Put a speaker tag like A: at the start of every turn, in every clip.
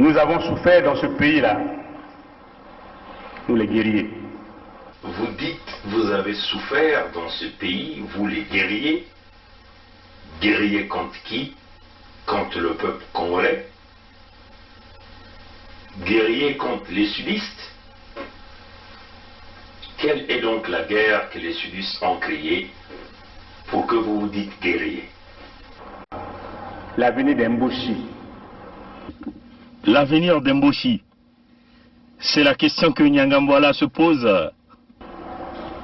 A: Nous avons souffert dans ce pays-là, nous les guerriers.
B: Vous dites, vous avez souffert dans ce pays, vous les guerriers. Guerriers contre qui? Contre le peuple congolais. Guerriers contre les sudistes. Quelle est donc la guerre que les sudistes ont créée pour que vous vous dites guerriers?
A: L'avenir d'Mboshi.
C: L'avenir d'Mboshi, c'est la question que Nyangambwala se pose.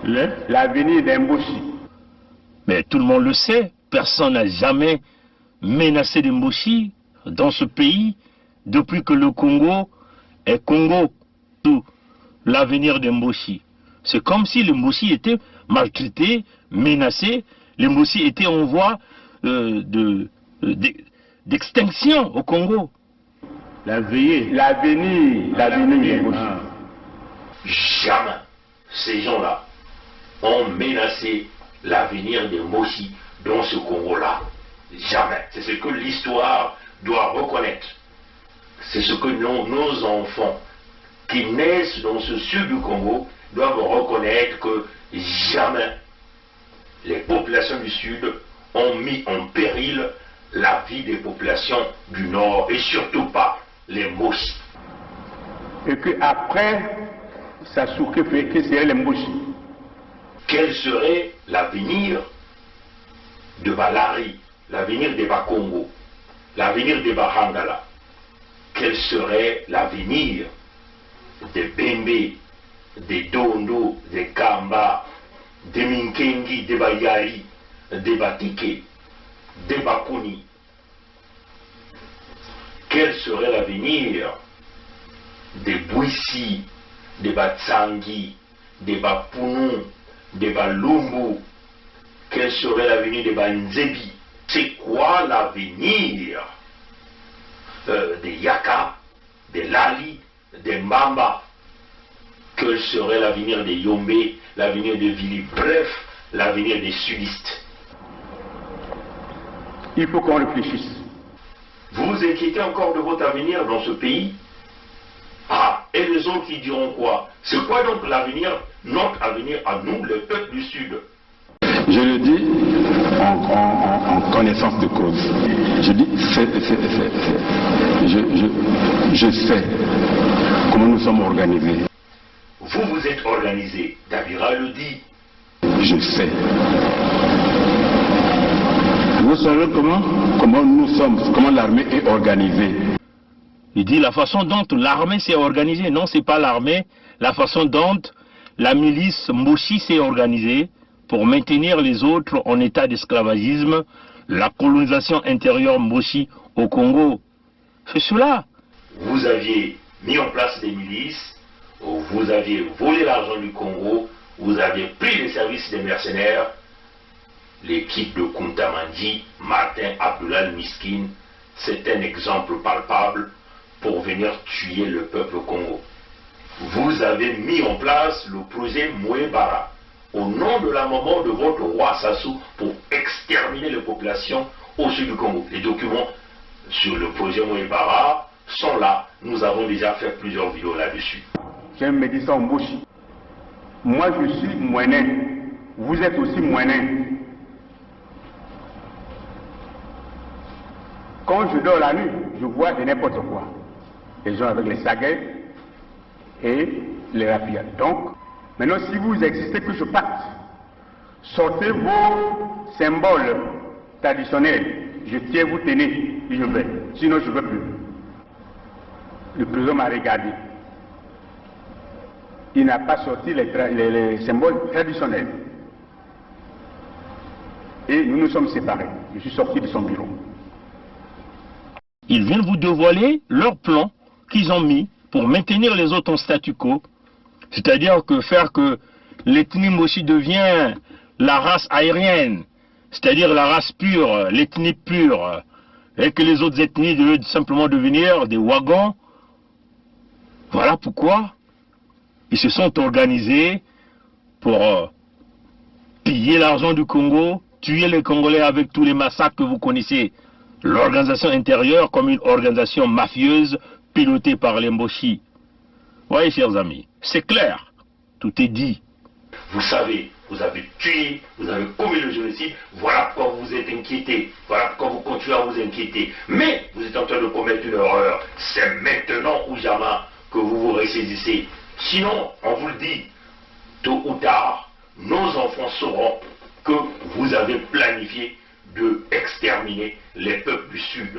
A: L'avenir d'Mboshi.
C: Mais tout le monde le sait, personne n'a jamais menacé d'Mboshi dans ce pays depuis que le Congo est Congo. Tout l'avenir d'Mboshi. C'est comme si l'Mboshi était maltraité, menacé, l'Mboshi était en voie d'extinction au Congo.
A: L'avenir d'Mboshi.
B: Jamais ces gens-là ont menacé l'avenir de Mboshi dans ce Congo-là. Jamais. C'est ce que l'histoire doit reconnaître. C'est ce que nos enfants qui naissent dans ce sud du Congo doivent reconnaître, que jamais les populations du sud ont mis en péril la vie des populations du nord, et surtout pas les Mboshi.
A: Et qu'après, ça souque fait que c'est les Mboshi.
B: Quel serait l'avenir de Balari, l'avenir de Bakongo, l'avenir de Bahangala? Quel serait l'avenir de Bembe, de Dondo, de Kamba, de Minkengi, de Bayari, de Batike, de Bakuni? Quel serait l'avenir de Bouissi, de Batsangi, de Bapounou, de Balumbu? Quel serait l'avenir de Banzebi? C'est quoi l'avenir de Yaka, de Lali, de Mbamba? Quel serait l'avenir de Yombe, l'avenir de Vili? Bref, l'avenir des sudistes.
A: Il faut qu'on réfléchisse.
B: Vous vous inquiétez encore de votre avenir dans ce pays? Ah, et les autres qui diront quoi? C'est quoi donc l'avenir, notre avenir à nous, le peuple du Sud?
D: Je le dis en connaissance de cause. Je dis je sais comment nous sommes organisés.
B: Vous, vous êtes organisé. Davira le dit.
D: Je sais. Vous savez comment nous sommes, comment l'armée est organisée.
C: Il dit la façon dont l'armée s'est organisée. Non, c'est pas l'armée. La façon dont la milice Mboshi s'est organisée pour maintenir les autres en état d'esclavagisme, la colonisation intérieure Mboshi au Congo. C'est cela.
B: Vous aviez mis en place des milices, vous aviez volé l'argent du Congo, vous aviez pris les services des mercenaires. L'équipe de Kuntamandi, Martin Abdoulal Miskin, c'est un exemple palpable pour venir tuer le peuple Congo. Vous avez mis en place le projet Mouébara au nom de la maman de votre roi Sassou pour exterminer les populations au sud du Congo. Les documents sur le projet Mouébara sont là. Nous avons déjà fait plusieurs vidéos là-dessus.
A: J'aime me dire ça en Mboshi. Moi je suis moinen. Vous êtes aussi moinen. Quand je dors la nuit, je vois de n'importe quoi. Les gens avec les saguets et les rapides. Donc, maintenant, si vous existez que je parte, sortez vos symboles traditionnels. Je tiens, vous tenez, et je vais. Sinon, je ne veux plus. Le président m'a regardé. Il n'a pas sorti les symboles traditionnels. Et nous nous sommes séparés. Je suis sorti de son bureau.
C: Ils viennent vous dévoiler leur plan qu'ils ont mis pour maintenir les autres en statu quo. C'est-à-dire que faire que l'ethnie Mboshi devient la race aérienne, c'est-à-dire la race pure, l'ethnie pure, et que les autres ethnies devaient simplement devenir des wagons. Voilà pourquoi ils se sont organisés pour piller l'argent du Congo, tuer les Congolais avec tous les massacres que vous connaissez. L'organisation intérieure comme une organisation mafieuse, pilotée par les Mboshi. Voyez, chers amis, c'est clair, tout est dit.
B: Vous savez, vous avez tué, vous avez commis le génocide, voilà pourquoi vous êtes inquiétés, voilà pourquoi vous continuez à vous inquiéter. Mais vous êtes en train de commettre une erreur. C'est maintenant ou jamais que vous vous ressaisissez. Sinon, on vous le dit, tôt ou tard, nos enfants sauront que vous avez planifié de exterminer les peuples du Sud.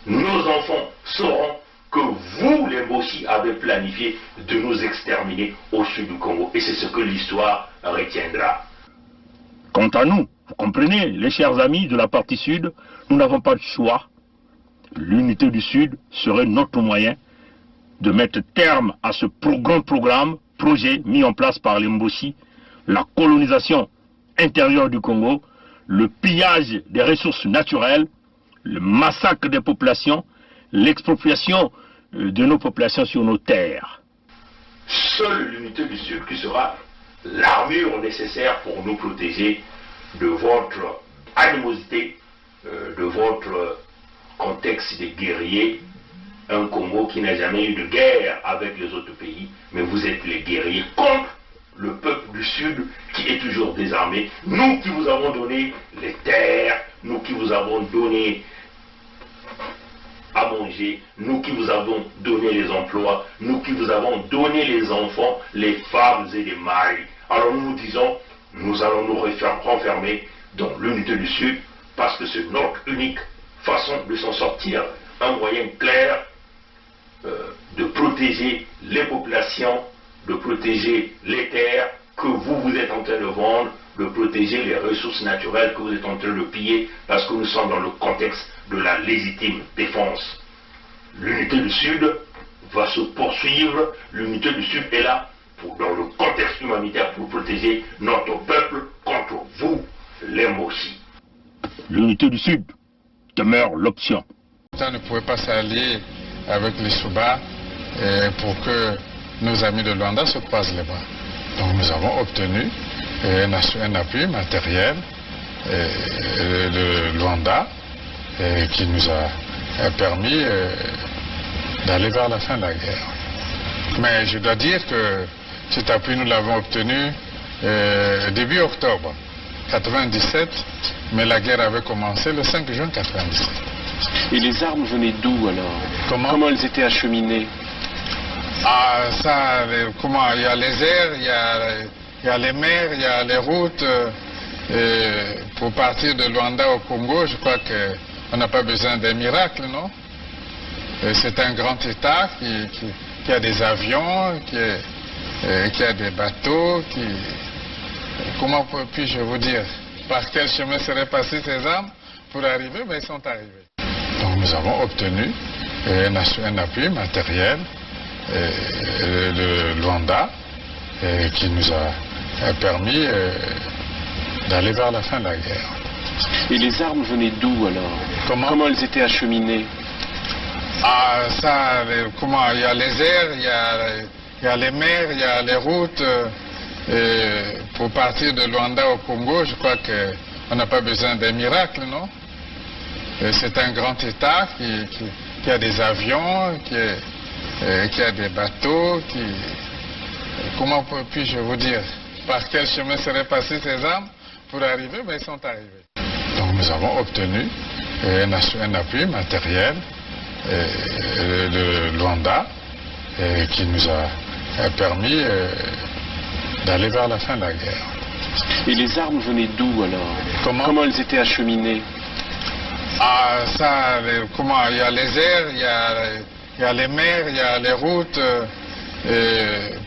B: Nos enfants sauront que vous, les Mboshi, avez planifié de nous exterminer au sud du Congo. Et c'est ce que l'histoire retiendra.
C: Quant à nous, vous comprenez, les chers amis de la partie sud, nous n'avons pas de choix. L'unité du Sud serait notre moyen de mettre terme à ce projet mis en place par les Mboshi, la colonisation intérieure du Congo, le pillage des ressources naturelles, le massacre des populations, l'expropriation de nos populations sur nos terres.
B: Seule l'unité du Sud qui sera l'armure nécessaire pour nous protéger de votre animosité, de votre contexte de guerrier. Un Congo qui n'a jamais eu de guerre avec les autres pays, mais vous êtes les guerriers contre le peuple du Sud qui est toujours désarmé. Nous qui vous avons donné les terres, nous qui vous avons donné à manger, nous qui vous avons donné les emplois, nous qui vous avons donné les enfants, les femmes et les maris. Alors nous nous disons, nous allons nous renfermer dans l'unité du Sud parce que c'est notre unique façon de s'en sortir. Un moyen clair de protéger les populations, de protéger les terres que vous êtes en train de vendre, de protéger les ressources naturelles que vous êtes en train de piller, parce que nous sommes dans le contexte de la légitime défense. L'unité du Sud va se poursuivre, l'unité du Sud est là, dans le contexte humanitaire, pour protéger notre peuple contre vous, les Mboshi.
C: L'unité du Sud demeure l'option.
E: Ça ne pouvait pas s'allier avec les Souba pour que nos amis de Luanda se croisent les bras. Donc nous avons obtenu un appui matériel de Luanda qui nous a permis d'aller vers la fin de la guerre. Mais je dois dire que cet appui nous l'avons obtenu début octobre 1997, mais la guerre avait commencé le 5 juin 1997.
F: Et les armes venaient d'où alors? Comment elles étaient acheminées?
E: Ah, ça, comment? Il y a les airs, il y a les mers, il y a les routes. Pour partir de Luanda au Congo, je crois qu'on n'a pas besoin d'un miracle, non? C'est un grand État qui a des avions, qui a des bateaux, comment puis-je vous dire? Par quel chemin seraient passées ces armes pour arriver? Mais ils sont arrivés. Donc nous avons obtenu un appui matériel de Luanda qui nous a permis d'aller vers la fin de la guerre.
F: Et les armes venaient d'où alors? Comment elles étaient acheminées?
E: Ah, ça, comment? Il y a les airs, il y a les mers, il y a les routes. Pour partir de Luanda au Congo, je crois qu'on n'a pas besoin d'un miracle, non? C'est un grand État qui a des avions, qui a des bateaux, comment puis-je vous dire? Par quel chemin seraient passées ces armes pour arriver? Mais ils sont arrivés. Donc nous avons obtenu un appui matériel de Luanda qui nous a permis d'aller vers la fin de la guerre.
F: Et les armes venaient d'où alors? Comment elles étaient acheminées?
E: Ah, ça, comment? Il y a les airs, il y a les mers, il y a les routes.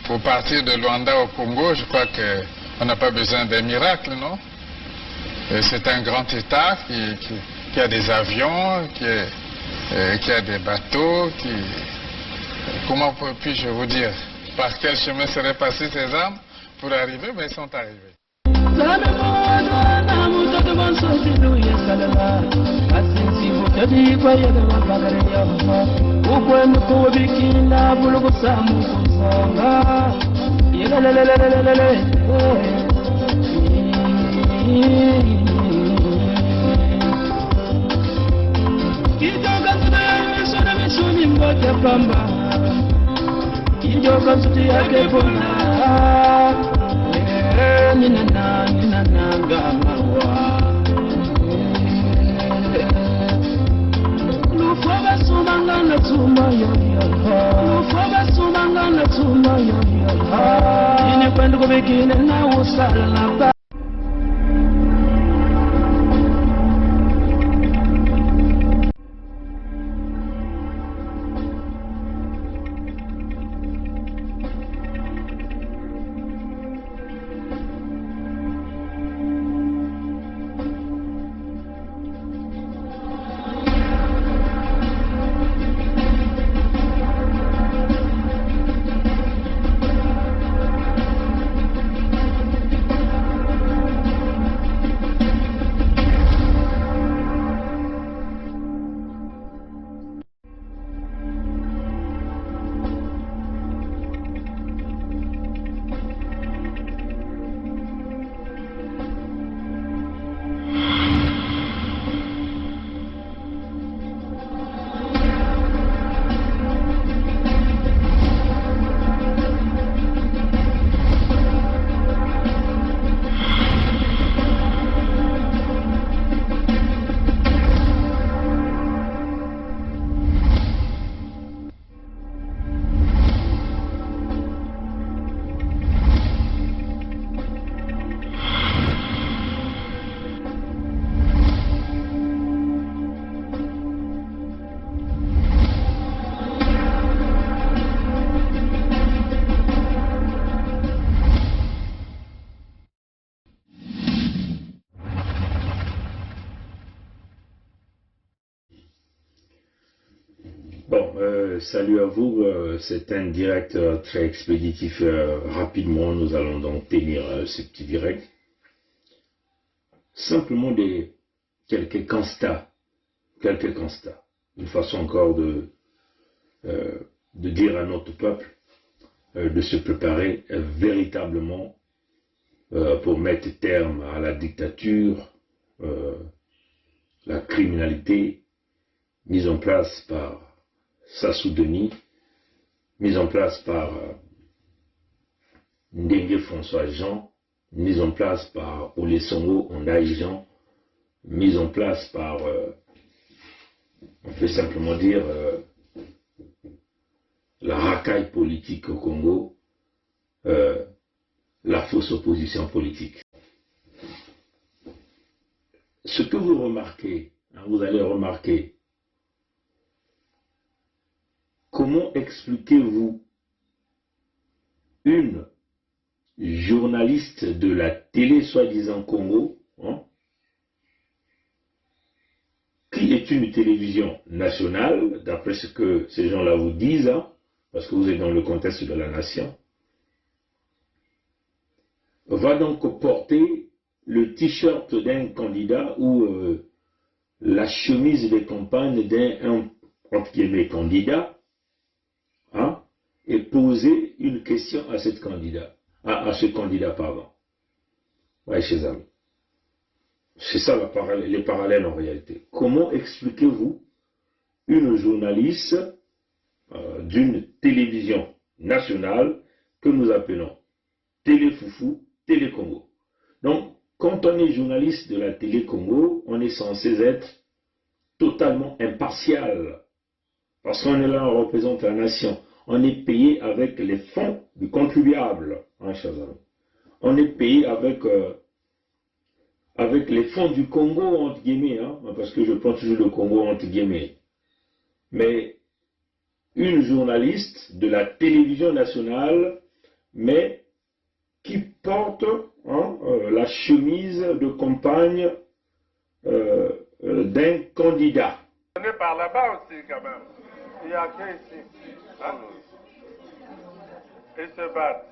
E: Pour partir de Luanda au Congo, je crois qu'on n'a pas besoin d'un miracle, non? C'est un grand État qui a des avions, qui a des bateaux, comment puis-je vous dire? Par quel chemin seraient passées ces armes pour arriver? Mais ils sont arrivés.
G: Kita ngoja pamba Ijoka suti yake pona Nina ngamawa Lufaba sumanga na tuma yo Lufaba sumanga na tuma yo Ine kwenda kubikine na usala
C: Salut à vous, c'est un direct très expéditif. Rapidement, nous allons donc tenir ce petit direct. Simplement quelques constats. Une façon encore de dire à notre peuple de se préparer véritablement pour mettre terme à la dictature, la criminalité mise en place par Sassou Denis, mise en place par Ndengue François Jean, mise en place par Olesongo Ondaï Jean, mise en place par, on peut simplement dire, la racaille politique au Congo, la fausse opposition politique. Ce que vous remarquez, vous allez remarquer, comment expliquez-vous une journaliste de la télé soi-disant Congo, qui est une télévision nationale, d'après ce que ces gens-là vous disent, parce que vous êtes dans le contexte de la nation, va donc porter le t-shirt d'un candidat ou la chemise de campagne d'un entre guillemets candidat, et poser une question à ce candidat, pardon. Ouais, chers amis. C'est ça les parallèles en réalité. Comment expliquez-vous une journaliste d'une télévision nationale que nous appelons Télé Foufou, Télé Congo? Donc, quand on est journaliste de la Télé Congo, on est censé être totalement impartial. Parce qu'on est là, on représente la nation. On est payé avec les fonds du contribuable, chers amis. On est payé avec les fonds du Congo, entre guillemets, parce que je prends toujours le Congo, entre guillemets. Mais une journaliste de la télévision nationale, mais qui porte la chemise de campagne d'un candidat.
H: On est par là-bas aussi, quand même. Il y a que ici. Ils se battent.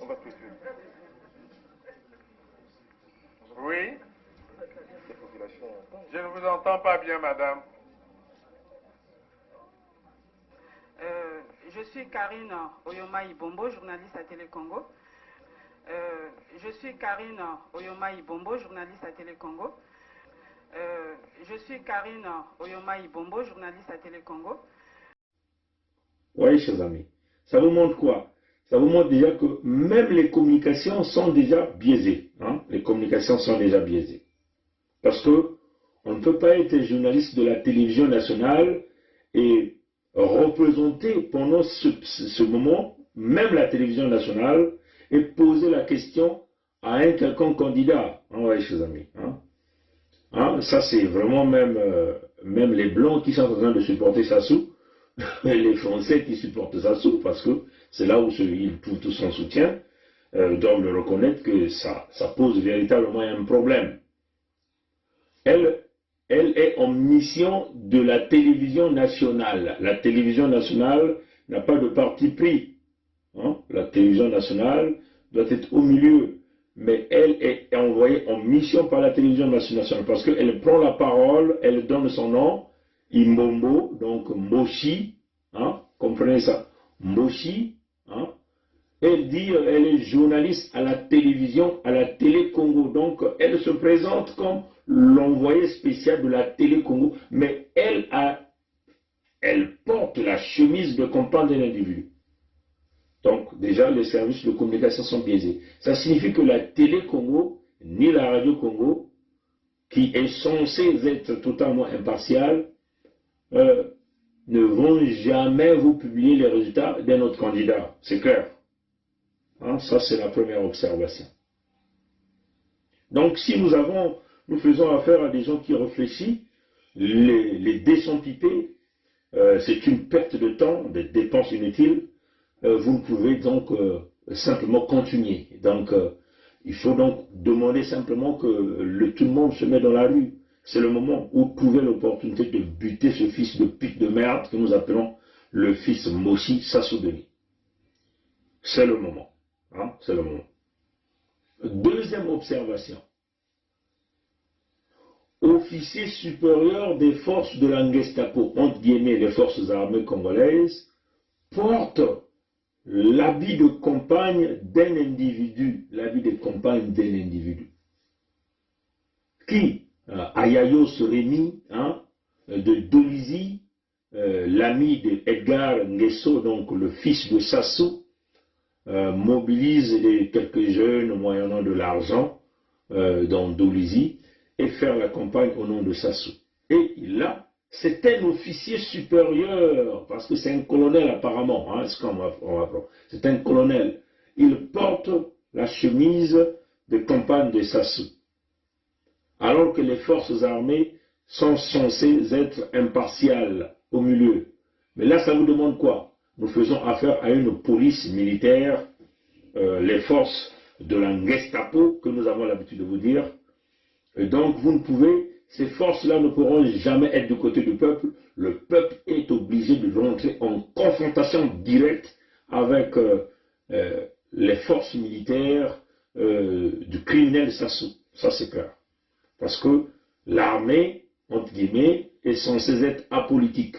H: On va tout de suite. Oui? Je ne vous entends pas bien, madame.
I: Je suis Karine Oyoma Ibombo, journaliste à Télé Congo. Je suis Karine Oyoma Ibombo, journaliste à Télé Congo. Je suis Karine Oyoma Ibombo, journaliste à Télé Congo.
C: Oui, chers amis. Ça vous montre quoi? Ça vous montre déjà que même les communications sont déjà biaisées. Hein? Les communications sont déjà biaisées. Parce que on ne peut pas être journaliste de la télévision nationale et représenter pendant ce moment, même la télévision nationale, et poser la question à un quelconque candidat. Hein, ouais, chers amis. Hein? Hein? Ça, c'est vraiment même les Blancs qui sont en train de supporter Sassou, les Français qui supportent Sassou, parce que c'est là où il trouve tout son soutien, doivent le reconnaître que ça pose véritablement un problème. Elle est en mission de la télévision nationale. La télévision nationale n'a pas de parti pris. Hein? La télévision nationale doit être au milieu. Mais elle est envoyée en mission par la télévision nationale parce qu'elle prend la parole, elle donne son nom, Imbombo, donc Mboshi, hein? Comprenez ça, Mboshi, hein? Elle dit, elle est journaliste à la télévision, à la Télé Congo, donc elle se présente comme l'envoyé spécial de la Télé Congo, mais elle porte la chemise de campagne d'un individu. Donc, déjà, les services de communication sont biaisés. Ça signifie que la Télé Congo, ni la Radio Congo, qui est censée être totalement impartiale, ne vont jamais vous publier les résultats d'un autre candidat. C'est clair. Hein, ça, c'est la première observation. Donc, si nous faisons affaire à des gens qui réfléchissent, les dés sont pipés, c'est une perte de temps, des dépenses inutiles. Vous ne pouvez donc simplement continuer. Donc, il faut donc demander simplement que tout le monde se mette dans la rue. C'est le moment où trouver l'opportunité de buter ce fils de pute de merde que nous appelons le fils Moshi Sassou Denis. C'est le moment. Hein, c'est le moment. Deuxième observation. Officier supérieur des forces de la Gestapo, entre guillemets les forces armées congolaises, porte l'habit de campagne d'un individu, qui, Ayayo Soremi, hein, de Dolizy, l'ami de Edgar Nguesso, donc le fils de Sassou, mobilise quelques jeunes moyennant de l'argent dans Dolizy et faire la campagne au nom de Sassou. Et là, c'est un officier supérieur, parce que c'est un colonel apparemment, hein, c'est un colonel. Il porte la chemise de campagne de Sassou. Alors que les forces armées sont censées être impartiales au milieu. Mais là, ça vous demande quoi? Nous faisons affaire à une police militaire, les forces de la Gestapo, que nous avons l'habitude de vous dire. Et donc, ces forces-là ne pourront jamais être du côté du peuple. Le peuple est obligé de rentrer en confrontation directe avec les forces militaires du criminel Sassou. Ça, c'est clair. Parce que l'armée, entre guillemets, est censée être apolitique.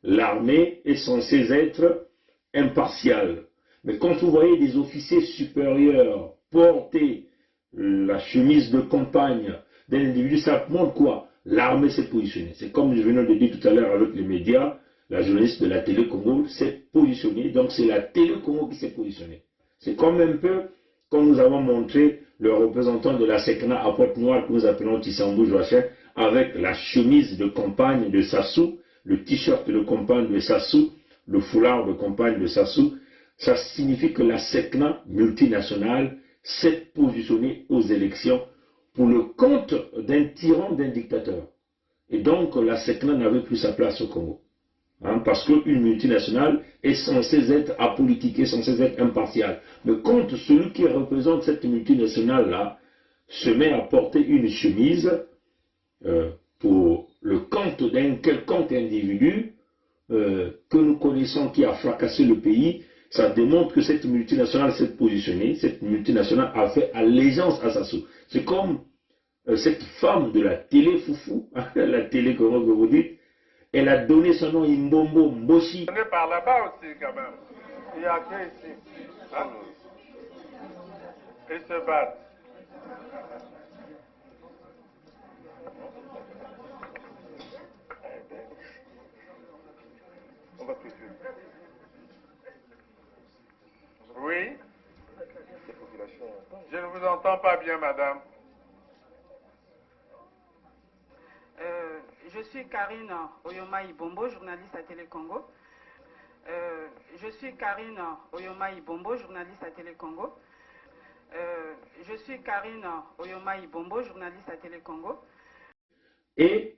C: L'armée est censée être impartiale. Mais quand vous voyez des officiers supérieurs porter la chemise de campagne d'un individu, ça montre quoi? L'armée s'est positionnée. C'est comme je venais de dire tout à l'heure avec les médias, la journaliste de la Télé Congo s'est positionnée. Donc c'est la Télé Congo qui s'est positionnée. C'est comme un peu comme nous avons montré le représentant de la SECNA à Pointe-Noire que nous appelons Tissambou Joachim avec la chemise de campagne de Sassou, le t-shirt de campagne de Sassou, le foulard de campagne de Sassou. Ça signifie que la SECNA multinationale s'est positionnée aux élections pour le compte d'un tyran, d'un dictateur. Et donc la SECNA n'avait plus sa place au Congo. Hein, parce qu'une multinationale est censée être apolitique, est censée être impartiale. Mais quand celui qui représente cette multinationale-là se met à porter une chemise pour le compte d'un quelconque individu que nous connaissons qui a fracassé le pays, ça démontre que cette multinationale s'est positionnée, cette multinationale a fait allégeance à Sassou. C'est comme cette femme de la télé foufou, la télé comment vous dites, elle a donné son nom Imbombo Mboshi.
H: On est par là-bas aussi quand même. Il y a que ici. Hein? Ils se battent. On va tout de suite. Oui? Je ne vous entends pas bien, madame.
I: Je suis Karine Oyoma Ibombo, journaliste à Télé Congo. Je suis Karine Oyoma Ibombo, journaliste à Télé Congo. Je suis Karine Oyoma Ibombo, journaliste à Télé Congo.
J: Et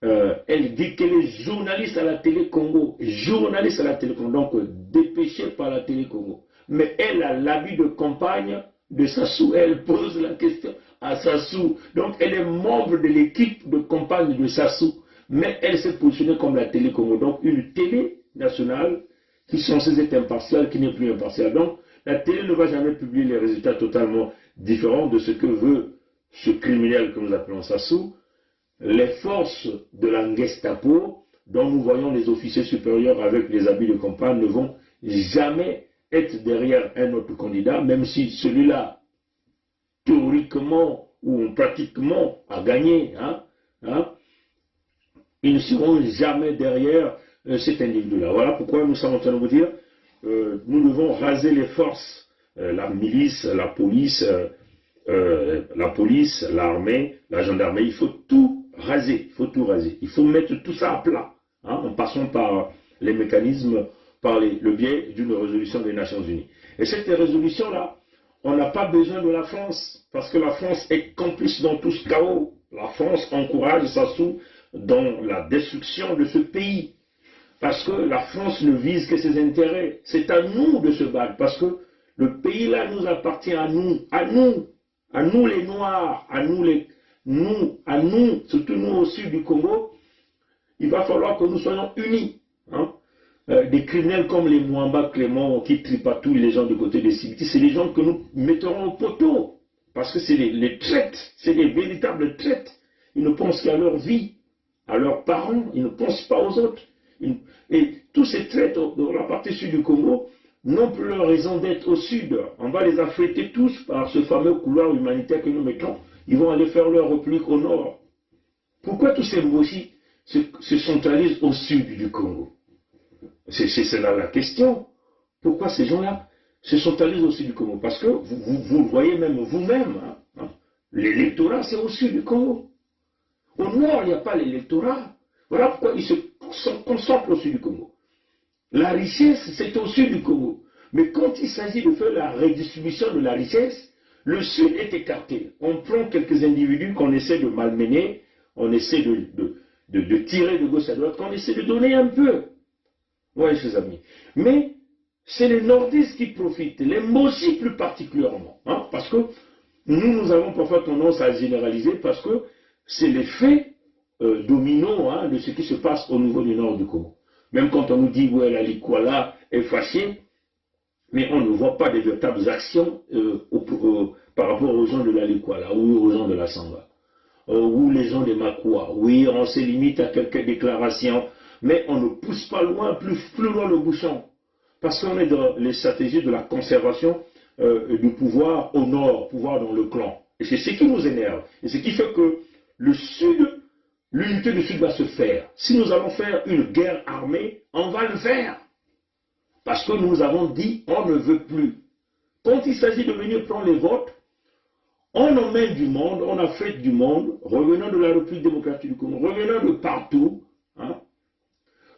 J: elle dit qu'elle est journaliste à la Télé Congo. Journaliste à la Télé Congo, donc dépêchée par la Télé Congo. Mais elle a l'habit de campagne de Sassou. Elle pose la question à Sassou. Donc elle est membre de l'équipe de campagne de Sassou. Mais elle s'est positionnée comme la Télé Congo. Donc une télé nationale qui est censée être impartiale, qui n'est plus impartiale. Donc la télé ne va jamais publier les résultats totalement différents de ce que veut ce criminel que nous appelons Sassou. Les forces de la Gestapo, dont nous voyons les officiers supérieurs avec les habits de campagne, ne vont jamais être derrière un autre candidat, même si celui-là, théoriquement ou pratiquement, a gagné. Ils ne seront jamais derrière cet individu-là. Voilà pourquoi nous sommes en train de vous dire, nous devons raser les forces, la milice, la police, l'armée, la gendarmerie, il faut tout raser, il faut mettre tout ça à plat, en passant par les mécanismes, par le biais d'une résolution des Nations Unies. Et cette résolution-là, on n'a pas besoin de la France, parce que la France est complice dans tout ce chaos. La France encourage Sassou dans la destruction de ce pays, parce que la France ne vise que ses intérêts. C'est à nous de se battre, parce que le pays-là nous appartient à nous les Noirs, à nous, surtout nous au sud du Congo. Il va falloir que nous soyons unis. Des criminels comme les Mwamba Clément qui tripatouillent les gens du côté des Sibiti, c'est les gens que nous mettrons au poteau. Parce que c'est les traites, c'est des véritables traites. Ils ne pensent qu'à leur vie, à leurs parents, ils ne pensent pas aux autres. Et tous ces traites dans la partie sud du Congo n'ont plus leur raison d'être au sud. On va les affréter tous par ce fameux couloir humanitaire que nous mettons. Ils vont aller faire leur république au nord. Pourquoi tous ces Mboshi se centralisent au sud du Congo? C'est là la question. Pourquoi ces gens-là se centralisent au sud du Congo? Parce que vous le voyez même vous-même. L'électorat, c'est au sud du Congo. Au nord, il n'y a pas l'électorat. Voilà pourquoi ils se concentrent au sud du Congo. La richesse, c'est au sud du Congo. Mais quand il s'agit de faire la redistribution de la richesse, le sud est écarté. On prend quelques individus qu'on essaie de malmener, on essaie de tirer de gauche à droite, qu'on essaie de donner un peu. Oui, chers amis. Mais c'est les nordistes qui profitent, les Mboshi plus particulièrement. Parce que nous avons parfois tendance à généraliser parce que c'est l'effet domino de ce qui se passe au niveau du nord du Congo. Même quand on nous dit ouais, la Likwala est fâchée, mais on ne voit pas de véritables actions par rapport aux gens de la Likwala ou aux gens de la Samba. Ou les gens des Makwa. Oui, on se limite à quelques déclarations, mais on ne pousse pas loin, plus loin le bouchon. Parce qu'on est dans les stratégies de la conservation du pouvoir au nord, pouvoir dans le clan. Et c'est ce qui nous énerve. Et ce qui fait que le sud, l'unité du sud va se faire. Si nous allons faire une guerre armée, on va le faire. Parce que nous avons dit, on ne veut plus. Quand il s'agit de venir prendre les votes, on emmène du monde, on affrète du monde, revenant de la République démocratique du Congo, revenant de partout,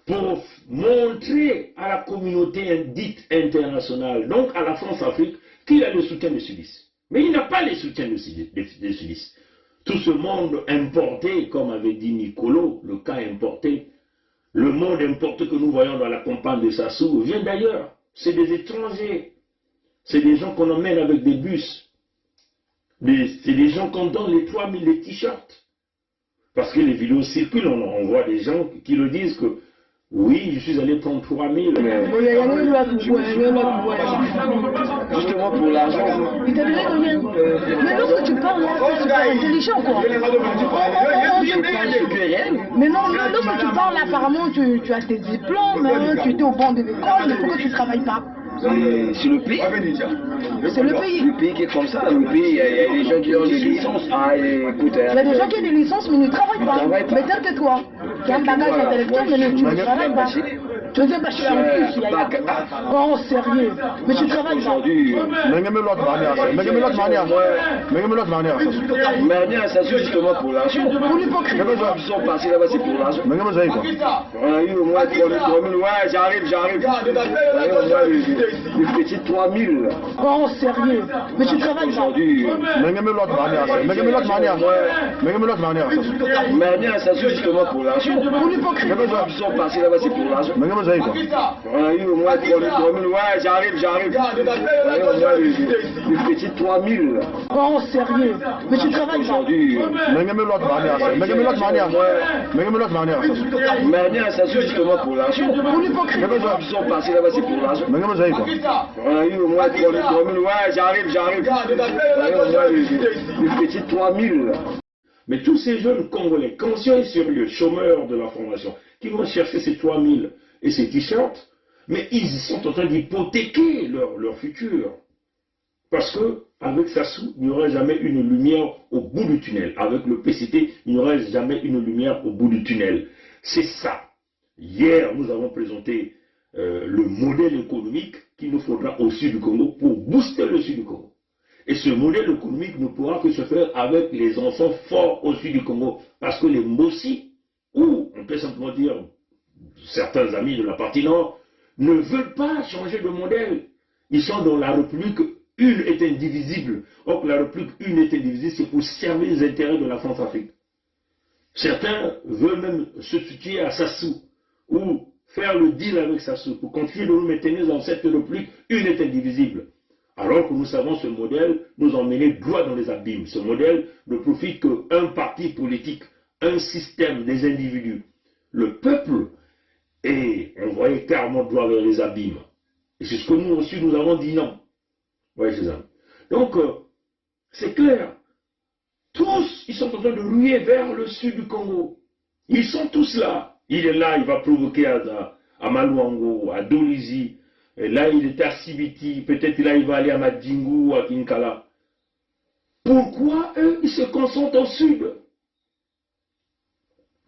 J: pour montrer à la communauté dite internationale, donc à la France-Afrique, qu'il a le soutien des sudistes. Mais il n'a pas le soutien des sudistes. Tout ce monde importé, comme avait dit Nicolo, le cas importé, le monde importé que nous voyons dans la campagne de Sassou vient d'ailleurs. C'est des étrangers. C'est des gens qu'on emmène avec des bus. C'est des gens qu'on donne les 3000 les t-shirts. Parce que les vidéos circulent, on voit des gens qui le disent que oui, je suis allé prendre 3000.
K: Justement pour l'argent. Mais lorsque tu parles là, c'est super intelligent quoi. Mais non, lorsque tu parles là, apparemment tu as tes diplômes, tu étais au banc de l'école, mais pourquoi tu ne travailles pas?
L: C'est le pays.
K: C'est le pays.
L: Le pays qui est comme ça. Le pays, il y a des gens qui ont des licences. Ah, écoute.
K: Il y a des gens qui ont des licences, mais ils ne travaillent pas. Mais tel que toi, qui a un bagage intellectuel, mais tu ne travailles pas. Tu es un bachelier en plus. Oh, sérieux. Mais tu travailles pas.
L: Mais ça suit justement pour l'argent.
K: Pour l'hypocrisie.
L: Ils sont passés là-bas, c'est pour l'argent. On a eu au moins 3 000. Ouais, j'arrive. Le petit 3 000.
K: Oh, sérieux. Mais tu travailles pas.
L: Mais ça suit justement pour l'argent.
K: Pour l'hypocrisie.
L: Ils sont passés là-bas, c'est pour l'argent. On a eu au moins 3 000. Ouais, j'arrive. Le petit 3 000.
K: Oh, sérieux. Mais tu travailles pas.
L: Mais ça suit justement pour l'argent.
K: Pour l'hypocrisie.
L: Ils sont passés là-bas, c'est pour l'argent. On a eu au moins 3 000. Ouais, j'arrive. Le petit 3 000.
J: Mais tous ces jeunes Congolais, conscients et sérieux, chômeurs de la formation, qui vont chercher ces 3 000 et ces t-shirts, mais ils sont en train d'hypothéquer leur futur. Parce que avec Sassou, il n'y aura jamais une lumière au bout du tunnel. Avec le PCT, il n'y aura jamais une lumière au bout du tunnel. C'est ça. Hier, nous avons présenté le modèle économique qu'il nous faudra au sud du Congo pour booster le sud du Congo. Et ce modèle économique ne pourra que se faire avec les enfants forts au sud du Congo. Parce que les Mossi, ou on peut simplement dire certains amis de la partie nord, ne veulent pas changer de modèle. Ils sont dans la République une est indivisible. Or que la République une est indivisible, c'est pour servir les intérêts de la France-Afrique. Certains veulent même se situer à Sassou, ou faire le deal avec Sassou, pour continuer de nous maintenir dans cette République une est indivisible. Alors que nous savons ce modèle nous emmener droit dans les abîmes. Ce modèle ne profite qu'un parti politique, un système, des individus. Le peuple, et on voyait clairement droit vers les abîmes. Et c'est ce que nous aussi nous avons dit non. Oui, c'est ça. Donc, c'est clair. Tous, ils sont en train de ruer vers le sud du Congo. Ils sont tous là. Il est là, il va provoquer à Maluango, à Dolizi. Et là, il est à Sibiti. Peut-être là, il va aller à Madingu, à Kinkala. Pourquoi eux, ils se concentrent au sud?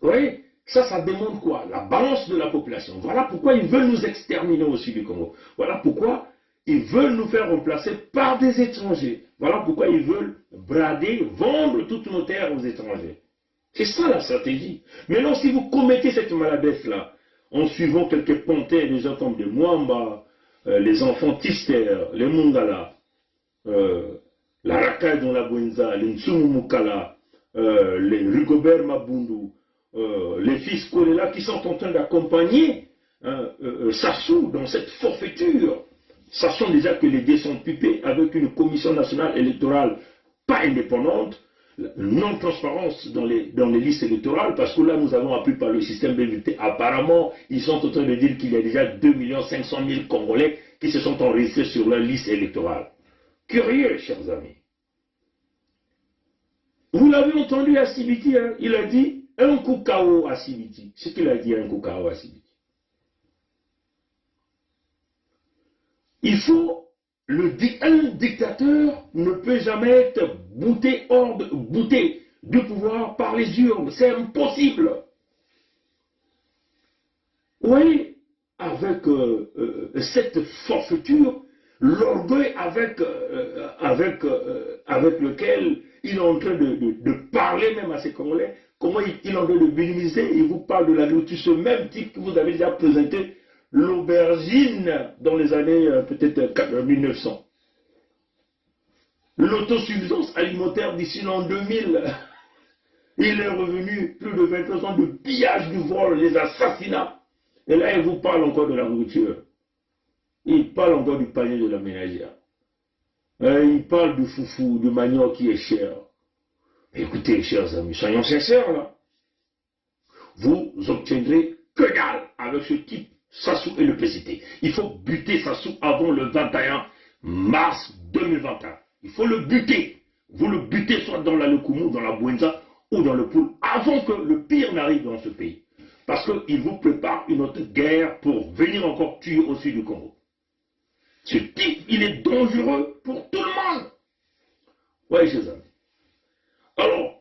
J: Vous voyez, ça demande quoi? La balance de la population. Voilà pourquoi ils veulent nous exterminer au sud du Congo. Voilà pourquoi ils veulent nous faire remplacer par des étrangers. Voilà pourquoi ils veulent brader, vendre toutes nos terres aux étrangers. C'est ça la stratégie. Maintenant, si vous commettez cette maladresse-là, en suivant quelques panthères, des gens comme des Mwamba, les enfants Tister, les Mungala, la Rakai dans la Bwenza, les Nsumumukala, les Rigobert Mabundu, les fils Kolela qui sont en train d'accompagner Sassou dans cette forfaiture. Sachant déjà que les dés sont pipés avec une commission nationale électorale pas indépendante, non-transparence dans les listes électorales, parce que là nous avons appris par le système BVT, apparemment ils sont en train de dire qu'il y a déjà 2 500 000 Congolais qui se sont enregistrés sur leur liste électorale. Curieux, chers amis. Vous l'avez entendu à Sibiti, hein? Il a dit un coup KO à Sibiti. Ce qu'il a dit, un coup KO à Sibiti. Il faut, un dictateur ne peut jamais être bouté du pouvoir par les urnes. C'est impossible. Oui, avec cette forfaiture, l'orgueil avec lequel il est en train de parler même à ses Congolais, comment il est en train de minimiser, il vous parle de la nourriture, ce même type que vous avez déjà présenté, l'aubergine dans les années peut-être 1900. L'autosuffisance alimentaire d'ici l'an 2000. Il est revenu plus de 23 ans de pillage, du vol, les assassinats. Et là, il vous parle encore de la nourriture. Il parle encore du panier de la ménagère. Il parle du foufou, du manioc qui est cher. Écoutez, chers amis, soyons sincères là. Vous obtiendrez que dalle avec ce type. Sassou et le PCT. Il faut buter Sassou avant le 21 mars 2021. Il faut le buter. Vous le butez soit dans la Lekumu, dans la Bwenza ou dans le Poul, avant que le pire n'arrive dans ce pays. Parce qu'il vous prépare une autre guerre pour venir encore tuer au sud du Congo. Ce type, il est dangereux pour tout le monde. Oui, chers amis. Alors,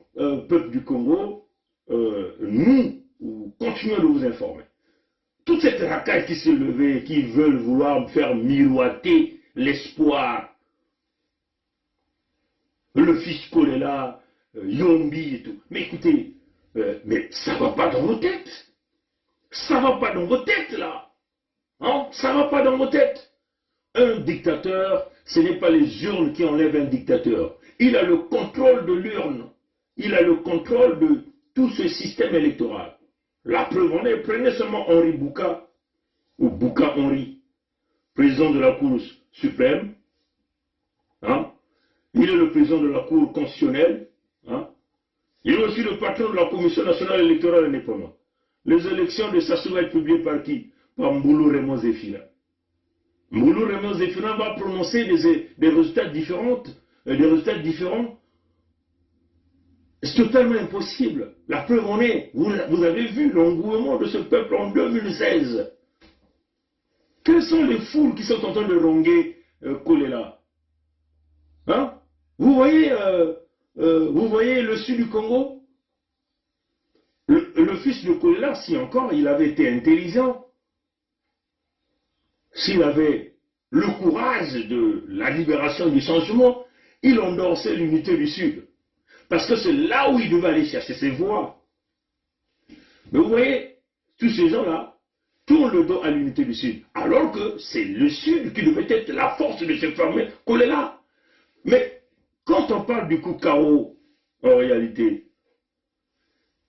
J: peuple du Congo, nous continuons de vous informer. Toute cette racaille qui s'est levée, qui veulent vouloir faire miroiter l'espoir, le fiscal est là, Yombi et tout. Mais écoutez, mais ça ne va pas dans vos têtes. Ça ne va pas dans vos têtes, là. Hein? Ça ne va pas dans vos têtes. Un dictateur, ce n'est pas les urnes qui enlèvent un dictateur. Il a le contrôle de l'urne. Il a le contrôle de tout ce système électoral. La preuve en est, prenez seulement Henri Bouka, ou Bouka Henri, président de la Cour suprême. Hein? Il est le président de la Cour constitutionnelle. Hein? Il est aussi le patron de la Commission nationale électorale indépendante. Les élections de Sassou vont être publiées par qui? Par Mboulou Raymond Zéphira. Mboulou Raymond Zéphira va prononcer des résultats différents. C'est totalement impossible. La preuve en est, vous avez vu l'engouement de ce peuple en 2016. Quelles sont les foules qui sont en train de ronguer Kolela? Hein? Vous voyez le sud du Congo? Le fils de Kolela, si encore il avait été intelligent, s'il avait le courage de la libération du changement, il endorsait l'unité du Sud. Parce que c'est là où il devait aller chercher ses voix. Mais vous voyez, tous ces gens-là tournent le dos à l'unité du Sud. Alors que c'est le Sud qui devait être la force de se former Kolela. Mais quand on parle du coup KO, en réalité,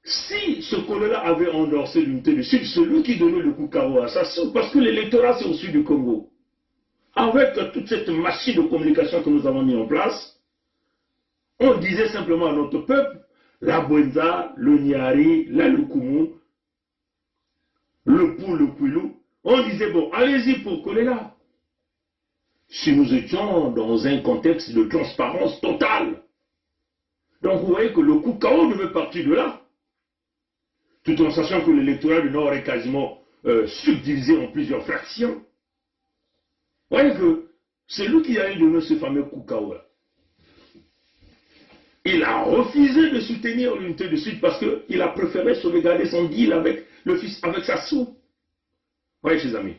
J: si ce Kolela avait endorsé l'unité du Sud, c'est lui qui donnait le coup KO à Sassou, parce que l'électorat c'est au sud du Congo. Avec toute cette machine de communication que nous avons mis en place, on disait simplement à notre peuple, la Bwenza, le Niari, la Lukumu, le Pou, le Kouilou, on disait bon, allez-y pour Kolela. Si nous étions dans un contexte de transparence totale. Donc vous voyez que le coup KO devait partir de là. Tout en sachant que l'électorat du Nord est quasiment subdivisé en plusieurs fractions. Vous voyez que c'est lui qui a donné ce fameux coup KO. Il a refusé de soutenir l'unité du Sud parce qu'il a préféré sauvegarder son deal avec le fils, avec Sassou. Vous voyez, chers amis,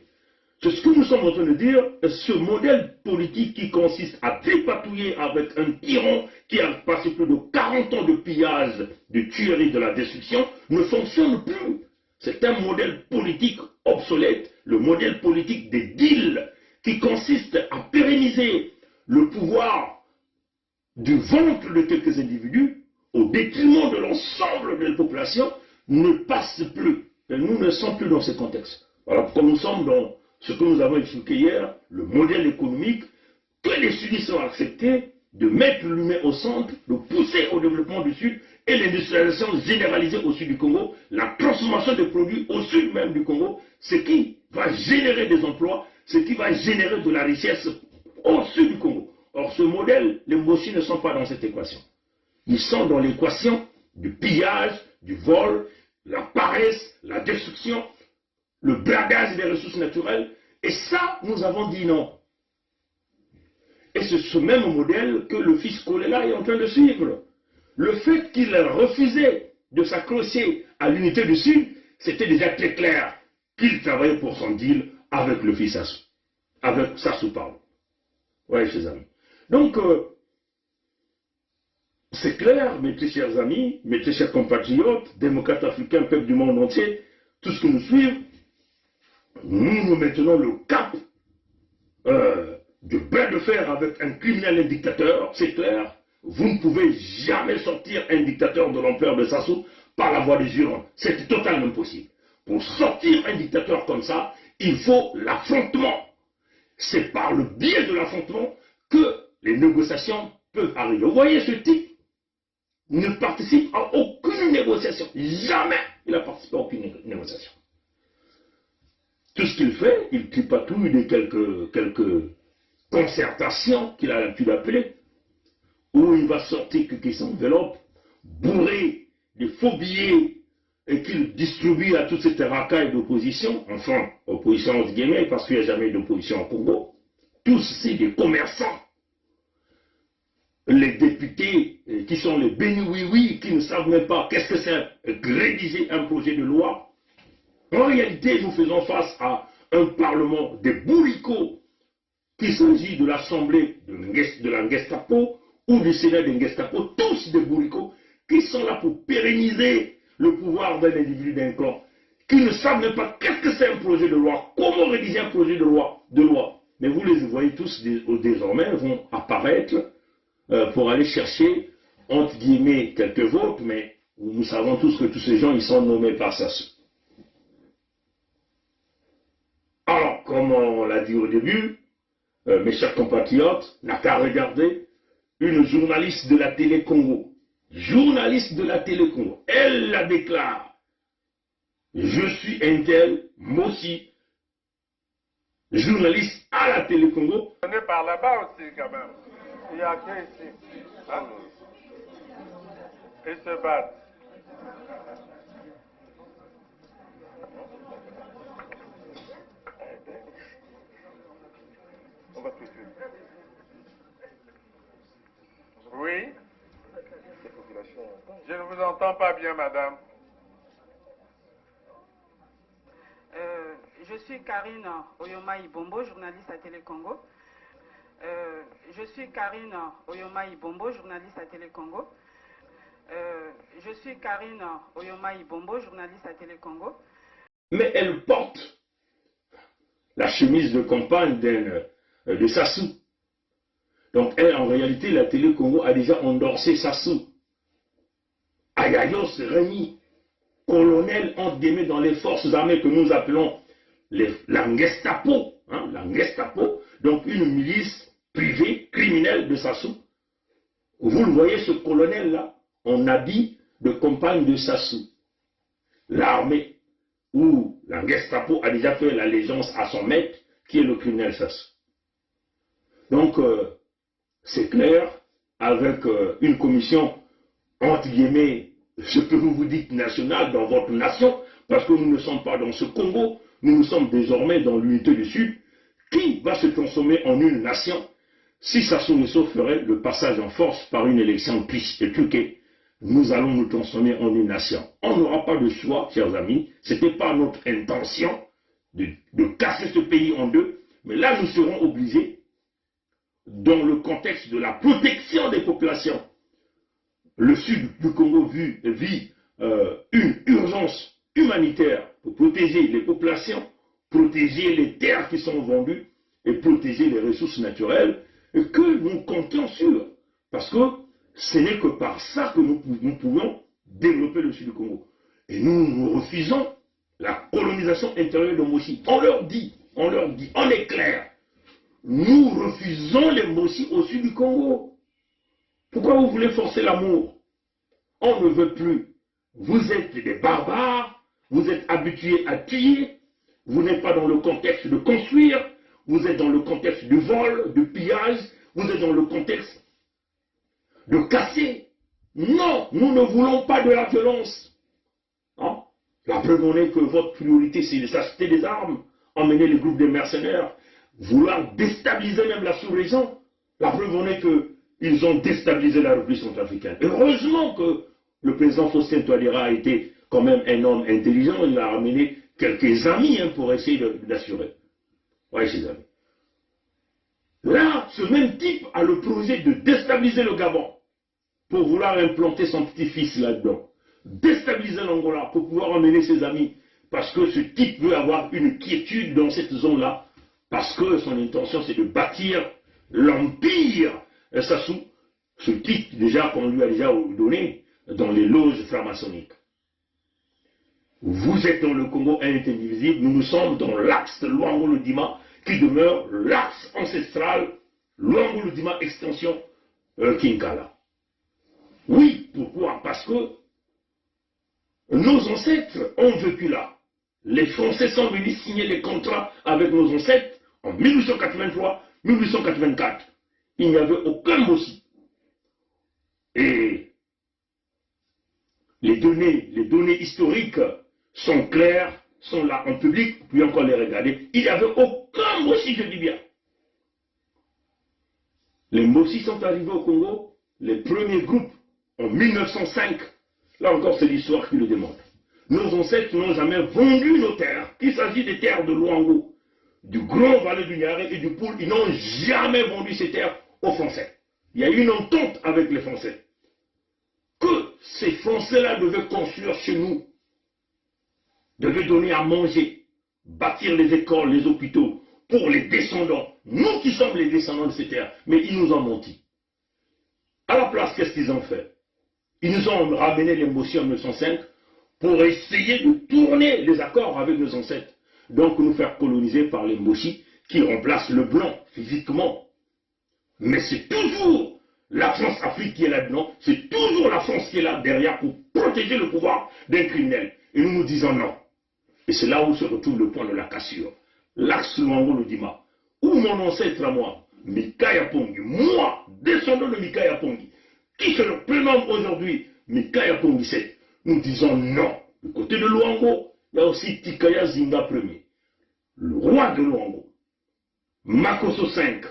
J: c'est ce que nous sommes en train de dire. Ce modèle politique qui consiste à tripatouiller avec un tyran qui a passé plus de 40 ans de pillage, de tuerie, de la destruction, ne fonctionne plus. C'est un modèle politique obsolète, le modèle politique des deals qui consiste à pérenniser le pouvoir du ventre de quelques individus au détriment de l'ensemble de la population ne passe plus. Et nous ne sommes plus dans ce contexte. Voilà, comme nous sommes dans ce que nous avons expliqué hier, le modèle économique, que les sudistes ont accepté de mettre l'humain au centre, de pousser au développement du Sud et l'industrialisation généralisée au sud du Congo, la transformation des produits au sud même du Congo, ce qui va générer des emplois, ce qui va générer de la richesse au sud du Congo. Or, ce modèle, les Mboshi ne sont pas dans cette équation. Ils sont dans l'équation du pillage, du vol, la paresse, la destruction, le bradage des ressources naturelles. Et ça, nous avons dit non. Et c'est ce même modèle que le fils Kolela est en train de suivre. Le fait qu'il ait refusé de s'accrocher à l'unité du Sud, c'était déjà très clair qu'il travaillait pour son deal avec le fils Sassou. Avec Sassou, pardon. Oui, chers amis. Donc, c'est clair, mes très chers amis, mes très chers compatriotes, démocrates africains, peuple du monde entier, tout ce que nous suivons, nous maintenons le cap de bras de fer avec un criminel et un dictateur, c'est clair. Vous ne pouvez jamais sortir un dictateur de l'ampleur de Sassou par la voie des urnes. C'est totalement impossible. Pour sortir un dictateur comme ça, il faut l'affrontement. C'est par le biais de l'affrontement que les négociations peuvent arriver. Vous voyez, ce type ne participe à aucune négociation. Jamais il n'a participé à aucune négociation. Tout ce qu'il fait, il tripatouille de quelques concertations qu'il a l'habitude d'appeler, où il va sortir quelques enveloppes bourrées de faux billets et qu'il distribue à toute cette racaille d'opposition, enfin, opposition entre guillemets, parce qu'il n'y a jamais d'opposition au Congo. tous c'est des commerçants. Les députés qui sont les béni-oui-oui, qui ne savent même pas qu'est-ce que c'est rédiger un projet de loi. En réalité, nous faisons face à un parlement des bourricots, qu'il s'agit de l'Assemblée de la Gestapo ou du Sénat de Gestapo, tous des bourricots qui sont là pour pérenniser le pouvoir d'un individu, d'un clan, qui ne savent même pas qu'est-ce que c'est un projet de loi, comment rédiger un projet de loi. Mais vous les voyez tous désormais, vont apparaître pour aller chercher, entre guillemets, quelques votes, mais nous savons tous que tous ces gens, ils sont nommés par Sassou. Alors, comme on l'a dit au début, mes chers compatriotes, n'a qu'à regarder une journaliste de la télé Congo. Journaliste de la télé Congo. Elle la déclare. Je suis Intel, moi aussi, journaliste à la télé Congo.
H: On est par là-bas aussi quand même. Il y a que ici. Hein? Ils se battent. On va tout de suite. Oui? Je ne vous entends pas bien, madame.
I: Je suis Karine Oyoma Ibombo, journaliste à Télé Congo. Je suis Karine Oyoma Ibombo, journaliste à Télé Congo. Je suis Karine Oyoma Ibombo, journaliste à Télé Congo.
J: Mais elle porte la chemise de campagne de Sassou. Donc elle, en réalité, la Télé Congo a déjà endorsé Sassou. Ayayos Rémi, colonel entre guillemets dans les forces armées que nous appelons la Gestapo, hein, la Gestapo, donc une milice privée, criminelle de Sassou. Vous le voyez, ce colonel-là, en habit de compagne de Sassou. L'armée, où la Gestapo a déjà fait l'allégeance à son maître, qui est le criminel Sassou. Donc, c'est clair, avec une commission, entre guillemets, ce que vous dites nationale dans votre nation, parce que nous ne sommes pas dans ce Congo, nous sommes désormais dans l'unité du Sud, qui va se transformer en une nation si Sassou Nguesso ferait le passage en force par une élection truquée. Nous allons nous transformer en une nation. On n'aura pas de choix, chers amis, ce n'était pas notre intention de casser ce pays en deux, mais là nous serons obligés, dans le contexte de la protection des populations. Le sud du Congo vit une urgence humanitaire pour protéger les populations, protéger les terres qui sont vendues et protéger les ressources naturelles, et que nous comptons sur. Parce que ce n'est que par ça que nous pouvons développer le sud du Congo. Et nous refusons la colonisation intérieure de Moshi. On leur dit, on est clair, nous refusons les Moshi au sud du Congo. Pourquoi vous voulez forcer l'amour? On ne veut plus. Vous êtes des barbares, vous êtes habitués à tuer, vous n'êtes pas dans le contexte de construire, vous êtes dans le contexte de vol, de pillage, vous êtes dans le contexte de casser. Non, nous ne voulons pas de la violence. Hein? La preuve en est que votre priorité, c'est d'acheter des armes, emmener les groupes de mercenaires, vouloir déstabiliser même la sous-région. La preuve en est qu'ils ont déstabilisé la République centrafricaine. Heureusement que le président Faustin Touadéra a été quand même un homme intelligent, il a ramené quelques amis pour essayer d'assurer. Oui, ses amis. Là, ce même type a le projet de déstabiliser le Gabon pour vouloir implanter son petit-fils là-dedans. Déstabiliser l'Angola pour pouvoir emmener ses amis. Parce que ce type veut avoir une quiétude dans cette zone-là. Parce que son intention, c'est de bâtir l'empire Sassou. Ce type, déjà, qu'on lui a déjà donné dans les loges franc-maçonniques. Vous êtes dans le Congo indivisible, nous sommes dans l'axe de Luango-Ludima, qui demeure l'axe ancestral Luango-Ludima extension Kinkala. Oui, pourquoi? Parce que nos ancêtres ont vécu là. Les Français sont venus signer les contrats avec nos ancêtres en 1883, 1884. Il n'y avait aucun Moshi. Et les données historiques sont claires, sont là en public, puis encore les regarder. Il n'y avait aucun Moshi, je dis bien. Les Mossi sont arrivés au Congo, les premiers groupes en 1905. Là encore, c'est l'histoire qui le démontre. Nos ancêtres n'ont jamais vendu nos terres. Qu'il s'agit des terres de Luango, du Grand Valais du Niaré et du Poul, ils n'ont jamais vendu ces terres aux Français. Il y a eu une entente avec les Français. Que ces Français-là devaient construire chez nous, devaient donner à manger, bâtir les écoles, les hôpitaux, pour les descendants. Nous qui sommes les descendants de ces terres. Mais ils nous ont menti. À la place, qu'est-ce qu'ils ont fait? Ils nous ont ramené les Mossi en 1905 pour essayer de tourner les accords avec nos ancêtres. Donc nous faire coloniser par les Mossi qui remplacent le blanc physiquement. Mais c'est toujours la France-Afrique qui est là-dedans, c'est toujours la France qui est là derrière pour protéger le pouvoir d'un criminel. Et nous nous disons non. Et c'est là où se retrouve le point de la cassure. L'axe Luango-Lodima, où mon ancêtre à moi, Mikaya Pongi, moi, descendant de Mikaya Pongi, qui se le prénomme aujourd'hui Mikaya Pongi 7, nous disons non. Du côté de Luango, il y a aussi Tikaya Zinga Ier, le roi de Luango. Makoso 5,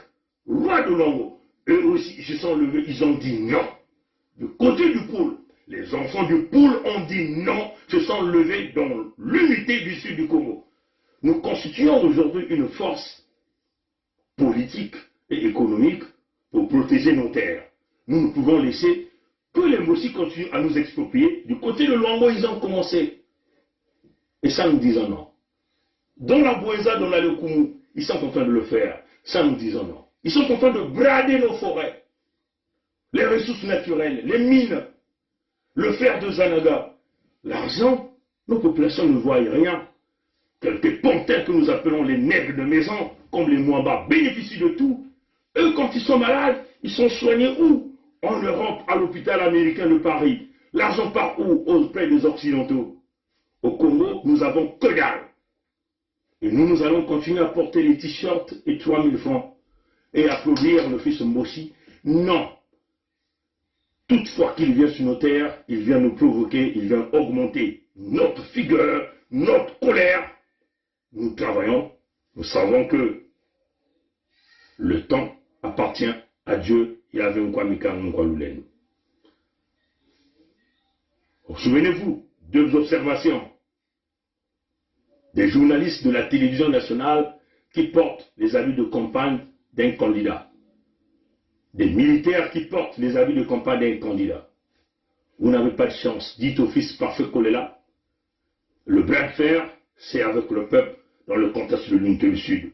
J: roi de Luango. Eux aussi, ils se sont levés, ils ont dit non. Du côté du Poul, les enfants du Poul ont dit non, se sont levés dans l'unité du sud du Congo. Nous constituons aujourd'hui une force politique et économique pour protéger nos terres. Nous ne pouvons laisser que les Mossi continuent à nous exproprier. Du côté de Luango, ils ont commencé. Et ça, nous disons non. Dans la Bouéza, dans la Lekumu, ils sont en train de le faire. Ça, nous disons non. Ils sont en train de brader nos forêts, les ressources naturelles, les mines, le fer de Zanaga. L'argent, nos populations ne voient rien. Quelques pantins que nous appelons les nègres de maison, comme les Mwamba, bénéficient de tout. Eux, quand ils sont malades, ils sont soignés où? En Europe, à l'hôpital américain de Paris. L'argent part où? Auprès des Occidentaux. Au Congo, nous avons que dalle. Et nous allons continuer à porter les t-shirts et 3000 francs. Et applaudir le fils Mossi. Non. Toutefois qu'il vient sur nos terres, il vient nous provoquer, il vient augmenter notre figure, notre colère. Nous travaillons, nous savons que le temps appartient à Dieu. Il y avait un Kwamika, un Kwalulen. Souvenez-vous, 2 observations. Des journalistes de la télévision nationale qui portent les habits de campagne d'un candidat. Des militaires qui portent les habits de campagne d'un candidat. Vous n'avez pas de chance. Dites au fils parfait Kolela, le bras de fer, c'est avec le peuple dans le contexte de l'unité du Sud.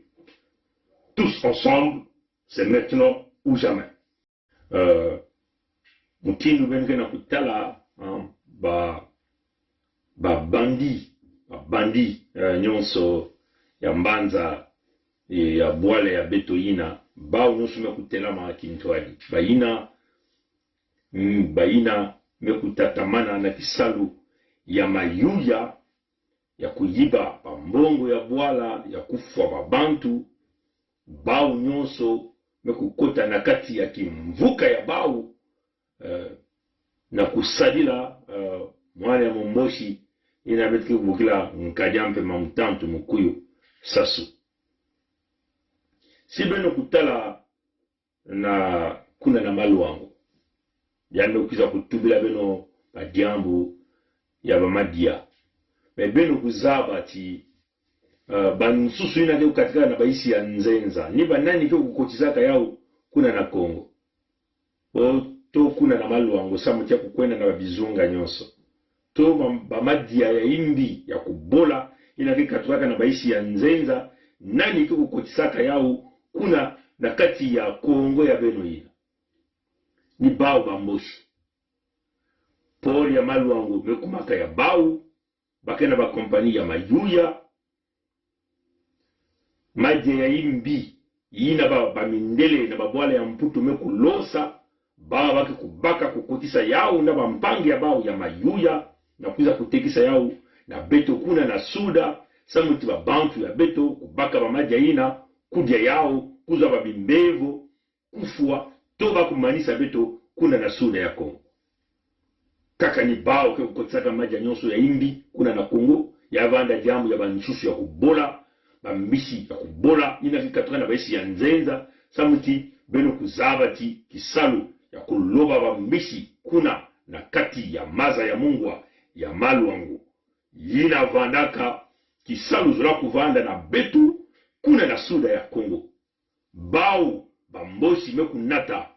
J: Tous ensemble, c'est maintenant ou jamais. Mouti nous venons à Kutala, bandi, nyonso, ya mbanza, ya boile ya betoyina, ba unusu mekutela makintwali. Baina mekutatamana na kisalu ya mayuya, ya kuyiba pambongo ya bwala, ya kufwa babantu, bau nyonso mekukota na kati ya kimvuka ya bau, na kusadila mwana ya momboshi ina betki bukila nkajampe mamutantu mukuyu sasu. Si beno kutala na kuna na maluango. Yando kiza kutubila beno badiambu ya bamadia. Me beno kuzaba ti bansusu ina ke katika na baisi ya nzenza. Ni banani ke kukochizaka yao kuna na Kongo. O to kuna na maluango samu tia kukwenda na babizunga nyonso. To bamadia ya imbi ya kubola ina ke katika na baisi ya nzenza. Nani ke kukochizaka yao kuna na kati ya Kongo ya beno ina. Ni bau bamboshi. Poli ya maluango mekumaka ya bau. Bakena ba kompani ya mayuya. Maje ya imbi. Yina ba mindele na babwale ya mputu mekulosa. Ba baki kubaka kukutisa yao na ba mpangi ya bau ya mayuya. Na kuza kutekisa yao na beto kuna na suda. Samuti ba bantu ya beto kubaka ba maje ina. Kudia yao, kuza ba bimbevo, kufua. Toba kumanisa beto kuna na suda ya Kongo. Kaka ni bao ke kukotisaka maji ya nyonso ya imbi kuna na Kongo. Ya vanda jambu ya banchusu ya kubola. Bambisi ya kubola. Ina kikataka na baisi ya nzenza. Samuti beno kuzabati kisalu ya kuloba bambishi kuna na kati ya maza ya mungwa ya maluangu yina vandaka kisalu zola kuvanda na betu kuna na suda ya Kongo bau bamboshi mekunata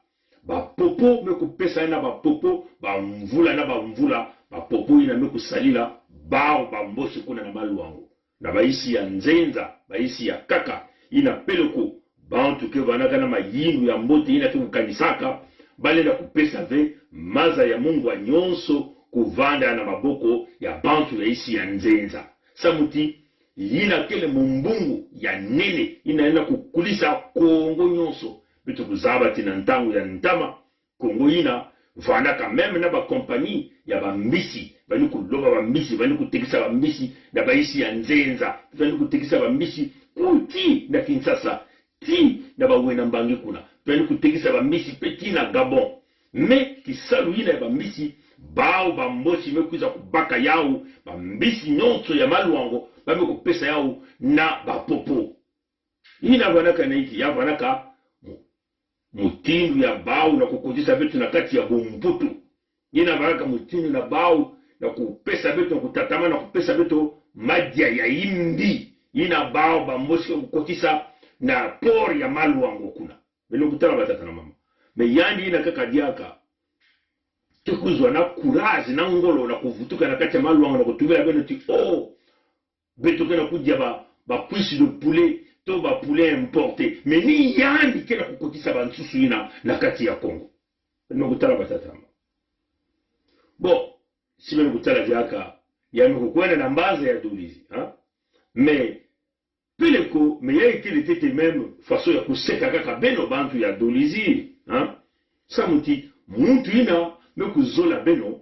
J: bapopo mekupesa na bapopo bamvula na bamvula bapopo ina mekusalila bau bamboshi kuna na maluangu na baisi ya nzenza baisi ya kaka ina peloko bantu ke vanaka na mayinu ya mbote ina ke kukanisaka bale na kupesa ve maza ya Mungu nyonso kuvanda na maboko ya bantu ya isi ya nzenza samuti yina kele mumbungu ya nene inaenda kukulisa Kongo nyonso bitu kuzabati na ntangu ya ntama Kongo ina vanaka meme na ba kompani ya bambisi bani kuloba bambisi bani kutekisa bambisi na baisi ya nzenza bani kutekisa bambisi kuti na Kinshasa ti na bawena mbangi kuna bani kutekisa bambisi peti na Gabon me kisalu ina ya bambisi bao bamboshi mekuiza kubaka yao bambisi nyonso ya maluango bame kupesa yao na bapopo ina vanaka na iki ya vanaka mutindu ya bao na kukujisa betu na kati ya bombutu ina vanaka mutindu na bao na kupesa betu na kutatama na kupesa betu madia ya imbi ina bao bamboshi kukujisa na pori ya maluango kuna beno kutala batata na mama me yandi ina kaka diaka tekuzwa na courage na ngolo na kuvutuka na kati ya maluango na kutubela beno ti oh beto kena kudya ba cuisse de poulet to ba poulet importé mais ni yandi kena kukotisa ba nsusu ina na kati ya Kongo beno kutala batata bon si beno kutala diaka ya mkukwenda na mbaza ya Dolizi hein mais peleko mais ya ikile tete même façon ya kuseka kaka beno bantu ya Dolizi hein samuti muntu ina mekuzola beno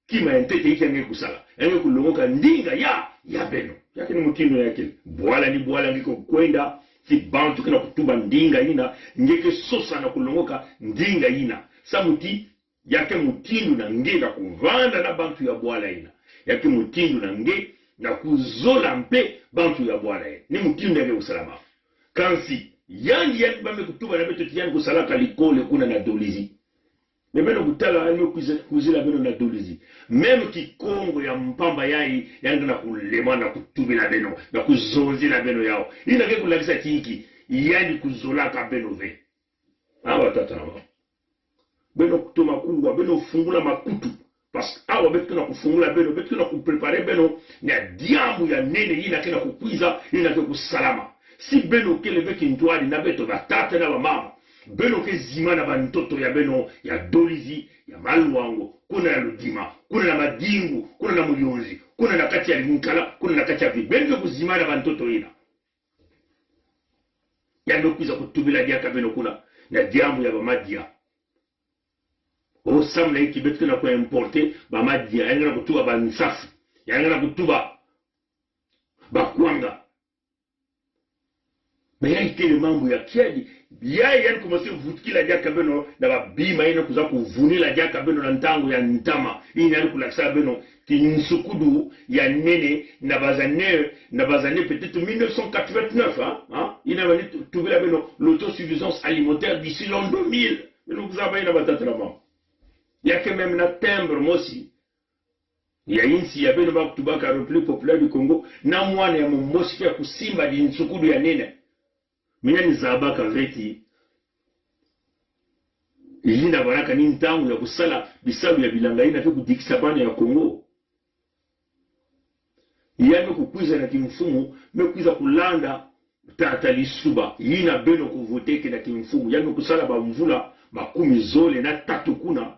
J: kima entete ikange kusala enge kulongoka ndinga ya beno yake ni mutindo yake bwala ni bwala ngiko kwenda si bantu kina kutuba ndinga ina ngeke sosa na kulongoka ndinga ina samuti yake mutindo na nge na kuvanda na bantu ya bwala ina yake mutindo na nge na kuzola mpe bantu ya bwala ina ni mutindo yake usalama kansi yangi yake bame kutuba na beto tiyani kusalaka likole kuna na Dolizi Nemeno kutala anyo kuzila beno na Dolizi. Meme kikongo ya mpamba yai yanga na kulema na kutubila beno na kuzonzila beno yao. Ina ke kulakisa tiki yani kuzolaka beno ve. Awa tata na mama. Beno kutoma kuwa beno fungula makutu. Parce awa betu na kufungula beno betu na kuprepare beno na diamu ya nene ina ke na kukwiza ina ke kusalama. Si beno kele veki ntwali na beto batata na mama. Beno ke zima na bantoto ya beno ya Dolizi ya maluango kuna ya Ludima kuna na Madingu kuna na Mulionzi kuna na kati ya Linkala kuna na kati ya Beno kuzima na bantoto ina ya ndo kuiza kutubila diaka beno kuna na diamu ya bamadia o samla iki betu na kwa importe bamadia yanga na kutuba bansafi yanga na kutuba bakwanga mais ya ikele mambo ya kiadi yani kumasi vutikila diaka beno na babima ina kuza kuvunila diaka beno na ntango ya ntama ini yani kulakisa beno kinsukudu ya nene na bazane peut-être 1989 hein ina wani tubila beno l'autosuffisance alimentaire d'ici l'an 2000 beno kuzaba ina batatrama yake même na timbre mosi ya insi ya beno bakutubaka le plus populaire du Congo na mwana ya mmosi ya kusimba di nsukudu ya nene mina ni zabaka veti yina baraka ni ntangu ya kusala bisalu ya bilanga ina fe kudikisa bana ya Kongo yame kukwiza na kimfumu mekwiza kulanda tata lisuba yina beno kuvoteke na kimfumu yame kusala bamvula makumi zole na tatu kuna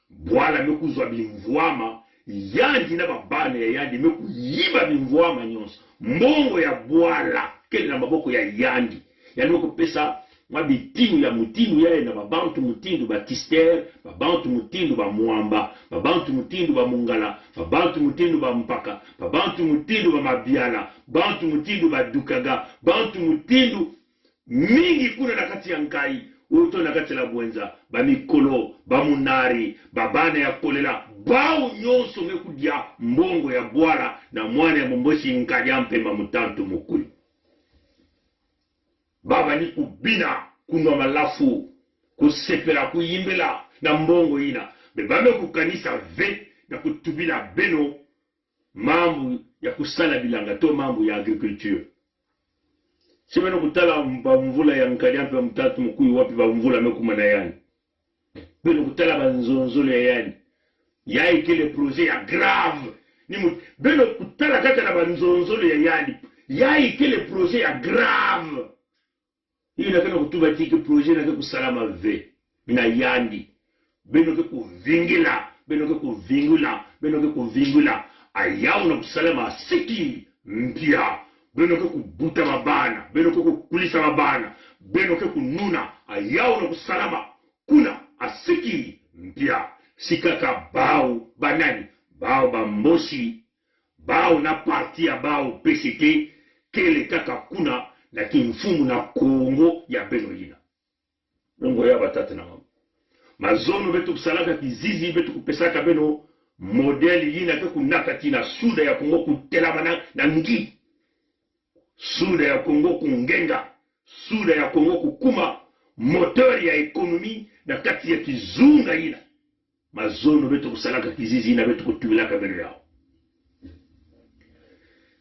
J: bwala mekuzwa bimvwama yandi na babane ya yandi mekuyiba bimvwama nyonso mbongo ya bwala kele na maboko ya yandi yani kupesa mabitimu ya mutimu yae na babantu mutindu ba Tister, babantu mutindu ba Muamba, babantu mutindu ba Mungala, babantu mutindu ba Mpaka, babantu mutindu ba Mabiala, bantu mutindu ba Dukaga, bantu mutindu mingi kuna na kati ya Nkai, uto na kati la Bwenza, ba Mikolo, ba Munari, babane ya Kolela, bao nyonso mekudia mbongo ya bwala na mwana ya momboshi Nkajampe mamutantu mukuli. Baba ni kubina kunwa malafu kusepela kuyimbela na mbongo ina bebame kukanisa ve na kutubila beno mambo ya kusala bilanga to mambo ya agriculture. Sibeno kutala mvula ya nkaliampe mtatu mkuu wapi ba mvula mekuma na yani. Beno kutala banzonzole ya yani. Yai kile projet ya grave. Beno kutala kata na banzonzole ya yani. Yai kile projet ya grave. Hii nakena kutuba tiki projet na kusalama ve. Na yandi. Beno ke kuvingila. Beno ke kuvingula. Beno ke kuvingula. Ayau na kusalama siki mpia. Beno ke kubuta mabana. Beno ke kukulisa mabana. Beno ke kununa. Ayau na kusalama. Kuna asiki mpia. Sikaka bao banani. Bao bamboshi. Bao na parti ya bao PCT. Kele kaka kuna. Na kimfumu na Kongo ya beno yina. Nongo ya batate na mama. Mazono betu kusalaka kizizi betu kupesaka beno. Modeli yina ke kunakati na suda ya Kongo kutelamana na ngi. Suda ya Kongo kungenga. Suda ya Kongo kukuma. Moteur ya ekonomi na kati ya kizunga yina. Mazono betu kusalaka kizizi yina betu kutubilaka beno yao.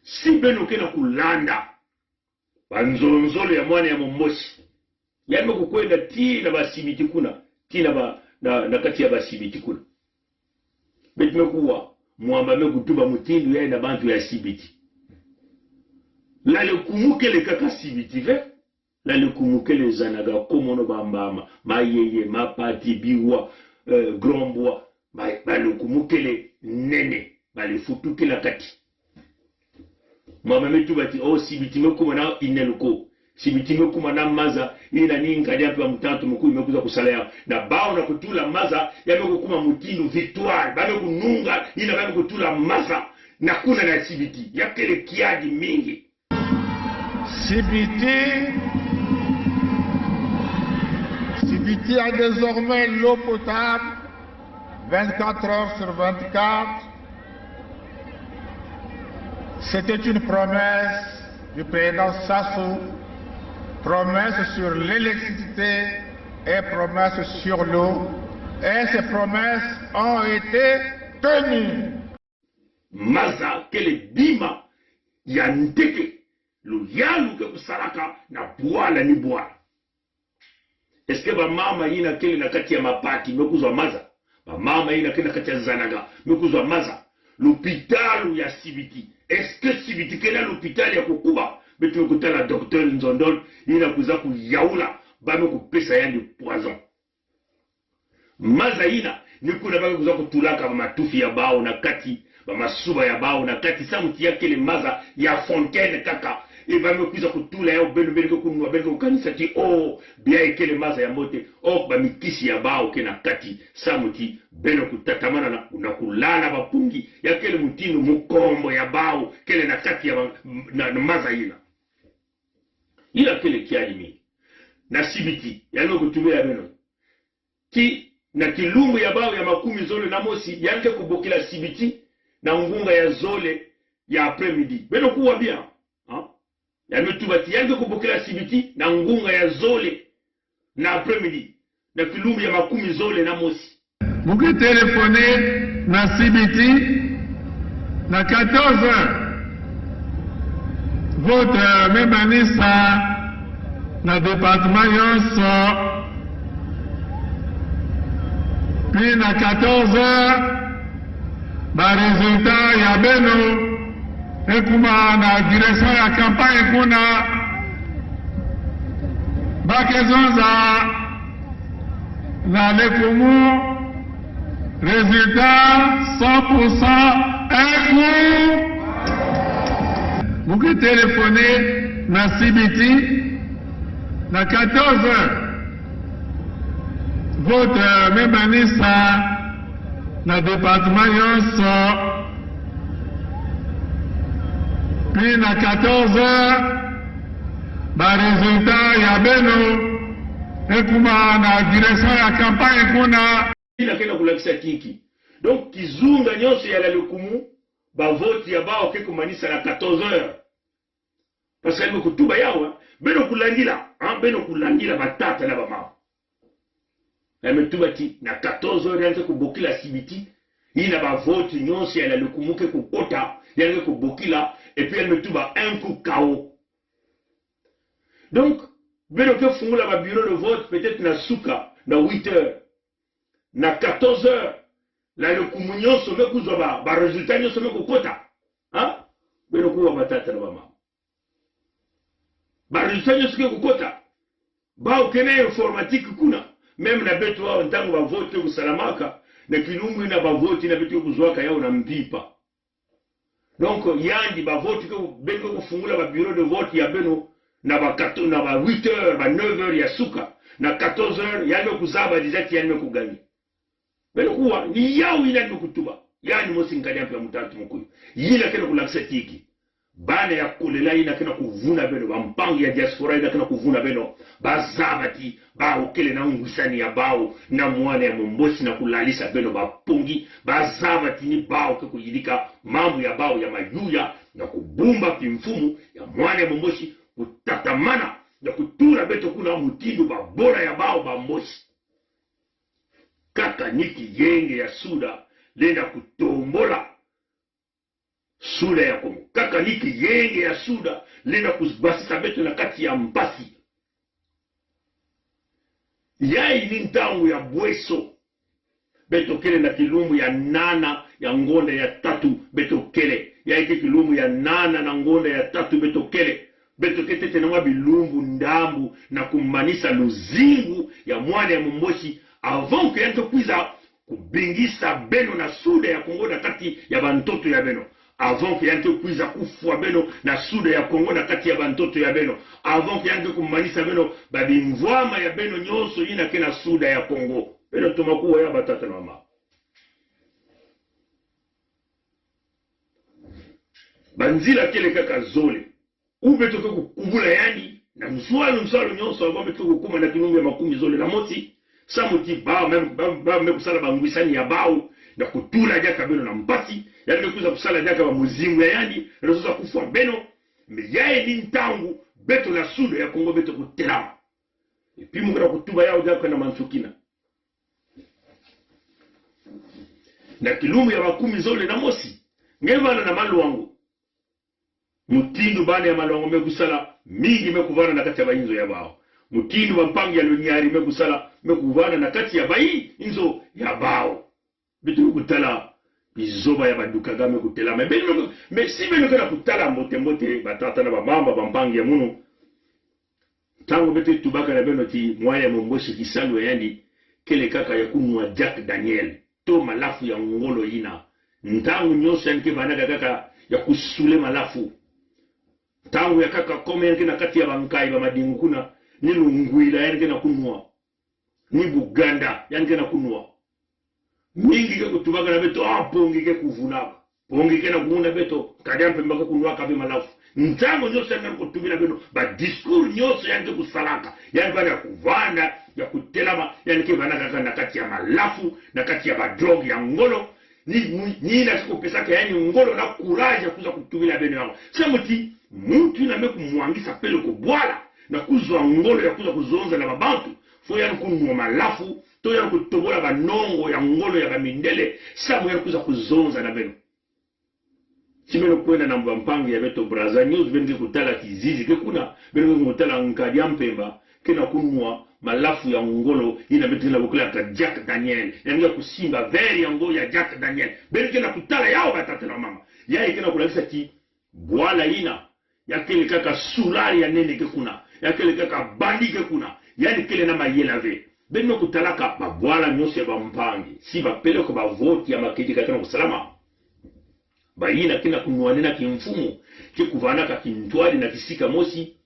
J: Si beno kena kulanda. Banzonzolo ya mwana ya momboshi. Yame kukwenda ti na basibiti kuna. Ti na kati ya basibiti kuna. Beti mekuwa. Mwamba mekutuba mutindu ya na bantu ya sibiti. Lale kumukele kaka sibiti ve. Lale kumukele zanaga komono bambama. Mayeye, mapati, biwa, grombwa. Bale kumukele nene. Bale futuke la kati. Mwamba metuba ti sibiti mekuma na ineluko. Sibiti mekuma na maza. Ina ninga diapi wa mutatu mkuu imekuza kusalaya. Na bao na kutula maza. Ya meku kuma mutindu victoire. Ba meku nunga. Ina ba meku kutula maza. Na kuna na sibiti. Ya kele kiadi mingi.
E: Sibiti a désormais l'eau potable 24 heures sur 24. C'était une promesse du président Sassou, promesse sur l'électricité et promesse sur l'eau. Et ces promesses ont été tenues.
J: Maza kele bima ya nteke lo yalu ke kusaraka na bwala ni bwala. Eske ba mama yina kele na kati ya mapati mekuzwa maza. Ba mama yina kele na kati ya zanaga mekuzwa maza. L'hôpital ya Sibiti. Est-ce que Sibiti kele l'hôpital ya kukuba? Betu mekutala docteur Nzondol yina kuza kuyaula ba mekupesa yandi poison. Maza yina nikuna ba kuza kutulaka ba matufi ya bao na kati ba masuba ya bao na kati samuti ya kele maza ya fontaine kaka. Et va me kuza kutula ya beno kunwa beno kanisa ti bia ekele maza ya mote ba mikisi ya bao kena kati samuti beno kutatamana na kulala bapungi ya kele mutinu mukombo ya bao kele na kati ya na maza ila kele kiali mi na Sibiti yango kutumia beno ki na kilumbu ya bao ya makumi zole na mosi yanke kubokila Sibiti na ngunga ya zole ya après-midi beno kuwa bien ya metubati yange kubokela Sibiti na ngunga ya zole na après-midi na kilumbu ya makumi zole na mosi.
E: Muke telefone na Sibiti na 14h. Vote memanisa na département yonso. Puis na 14h ba résultat ya beno. Ekuma na direction ya campagne kuna bakezonza na lekumu résultat 100% eku muke telefone na Sibiti na 14h vote memanisa na département yonso. Puis na 14h ba résultat ya beno ekuma na direction ya campagne kuna
J: ina kena kulakisa kiki. Donc kizunga nyonso ya la lekumu ba vote ya bao ke kumanisa na 14h. Parce que kutuba yawa beno kulandila beno kulandila batata na bamama emetubati na 14h yanze kubokila sibiti ina bavoti nyonsi ya lukumuke kukota yanze kubokila et puis emetuba un coup KO. Donc beno ke fungula ba bureau de vote peut-être na suka na 8h na 14h la lukumu nyonso mekuzwa ba resultat nyonso mekukota beno kuwa batata na bamama ba resultat nyonso mekukota ba ukene informatique kuna même na beto wao ntango ba vote kusalamaka na kilungu ina ba vote na beto kuzwaka yao na mpipa. Donc yandi ba vote ko beno kufungula ba bureau de vote ya beno na ba 8h ba 9h ya suka na 14h yando kuzaba dizati yando kugani beno kuwa ni yao ina kutuba yani mosi ngadi ampa mutatu mkuyu yila kena kulakisa tiki bana ya kulela ina kena kuvuna beno bampangi ya diaspora ina kena kuvuna beno bazabati bao kele na ngusani ya bao na mwana ya mombosi na kulalisa beno bapungi bazabati ni bao ke kuyidika mambo ya bao ya mayuya na kubumba kimfumu ya mwana ya mombosi kutatamana na kutura beto kuna mutindo babora ya bao bambosi kaka niki yenge ya suda lenda kutombola suda ya Kongo kaka niki yenge ya suda lenda kuzibasisa beto na kati ya mpasi yai ni ntangu ya bweso beto kele na kilumbu ya nana ya ngonda ya tatu beto kele yai ke kilumbu ya nana na ngonda ya tatu beto kele beto ketete na bilumbu ndambu na kumanisa luzingu ya mwana ya momboshi avant que yanto kuiza kubingisa beno na suda ya Kongo na kati ya bantoto ya beno avant que yanto kuiza kufua beno na suda ya Kongo na kati ya bantoto ya beno avant que yanto kumanisa beno babimvwama ya beno nyonso yina kena suda ya Kongo beno tomakuwa ya batata na mama banzila kele kaka zole ubeto ko kubula yani na mswalo nyonso abo beto kukuma na kinumbi ya makumi zole na moti samuti bao même kusala bangwisani ya bao na kutula jaka beno na mpasi yani kuza kusala jaka ba muzimu ya yani resoza kufwa beno meyaye ni ntangu beto la sudo ya Kongo beto kutelama epi mukura kutuba yao jaka na mansukina na kilumu ya makumi zole na mosi ngevana na malu wangu mutindo bana ya malu wangu mekusala mingi mekuvana na kati ya bainzo ya bao mutindo bampangi ya lunyari mekusala mekuvana na kati ya bayi inzo ya bao bitu kutala bizoba ya baduka game kutela me si beno kana kutala mbote batata na bamamba bampangi ya munu tango bete tubaka na beno ti mwaya momboshi kisalu yandi kele kaka ya kunwa Jack Daniel to malafu ya ngolo ina ntango nyoso yanke banaka kaka ya kusule malafu tango ya kaka kome yanke na kati ya bankai ba madingukuna ni lungwila yanke na kunwa ni Buganda yanke na kunwa mingi ke kutubaka na beto pongi ke kuvunaka pongi ke na kumuna beto kadampe mbaka kunwa kabe malafu ntango nyoso yanke kutubila beno ba discours nyoso yanke kusalaka yanke bana kuvanda ya kutelama yanke banaka kaka na kati ya malafu na kati ya badrog ya ngolo ni na siku pesaka yani ngolo na courage kuza kutubila beno yango samuti muntu na meku mwangisa pele kubwala na kuzwa ngolo ya kuza kuzonza na babantu fo ya kunwa malafu to ya kutobola banongo ya ngolo ya bamindele samu ya kuza kuzonza na beno simeno kwenda na mpango ya beto braza news bengi kutala kizizi ke kuna bengi kutala nkadia mpemba kena kunwa malafu ya ngolo ina beto na bukula ka Jack Daniel yangia kusimba veri ya ngolo ya Jack Daniel bengi na kutala yao batata na mama yai kena kulakisa ki bwala ina ya kele kaka sulari ya nene ke kuna ya kele kaka bandi ke kuna yani kele na mayelave beno kutalaka babwala nyose ya bampangi si bapele ko bavoti ya maketi kakena kusalama bayina kena kunwanena kimfumu kikuvana ka kintwali na kisika mosi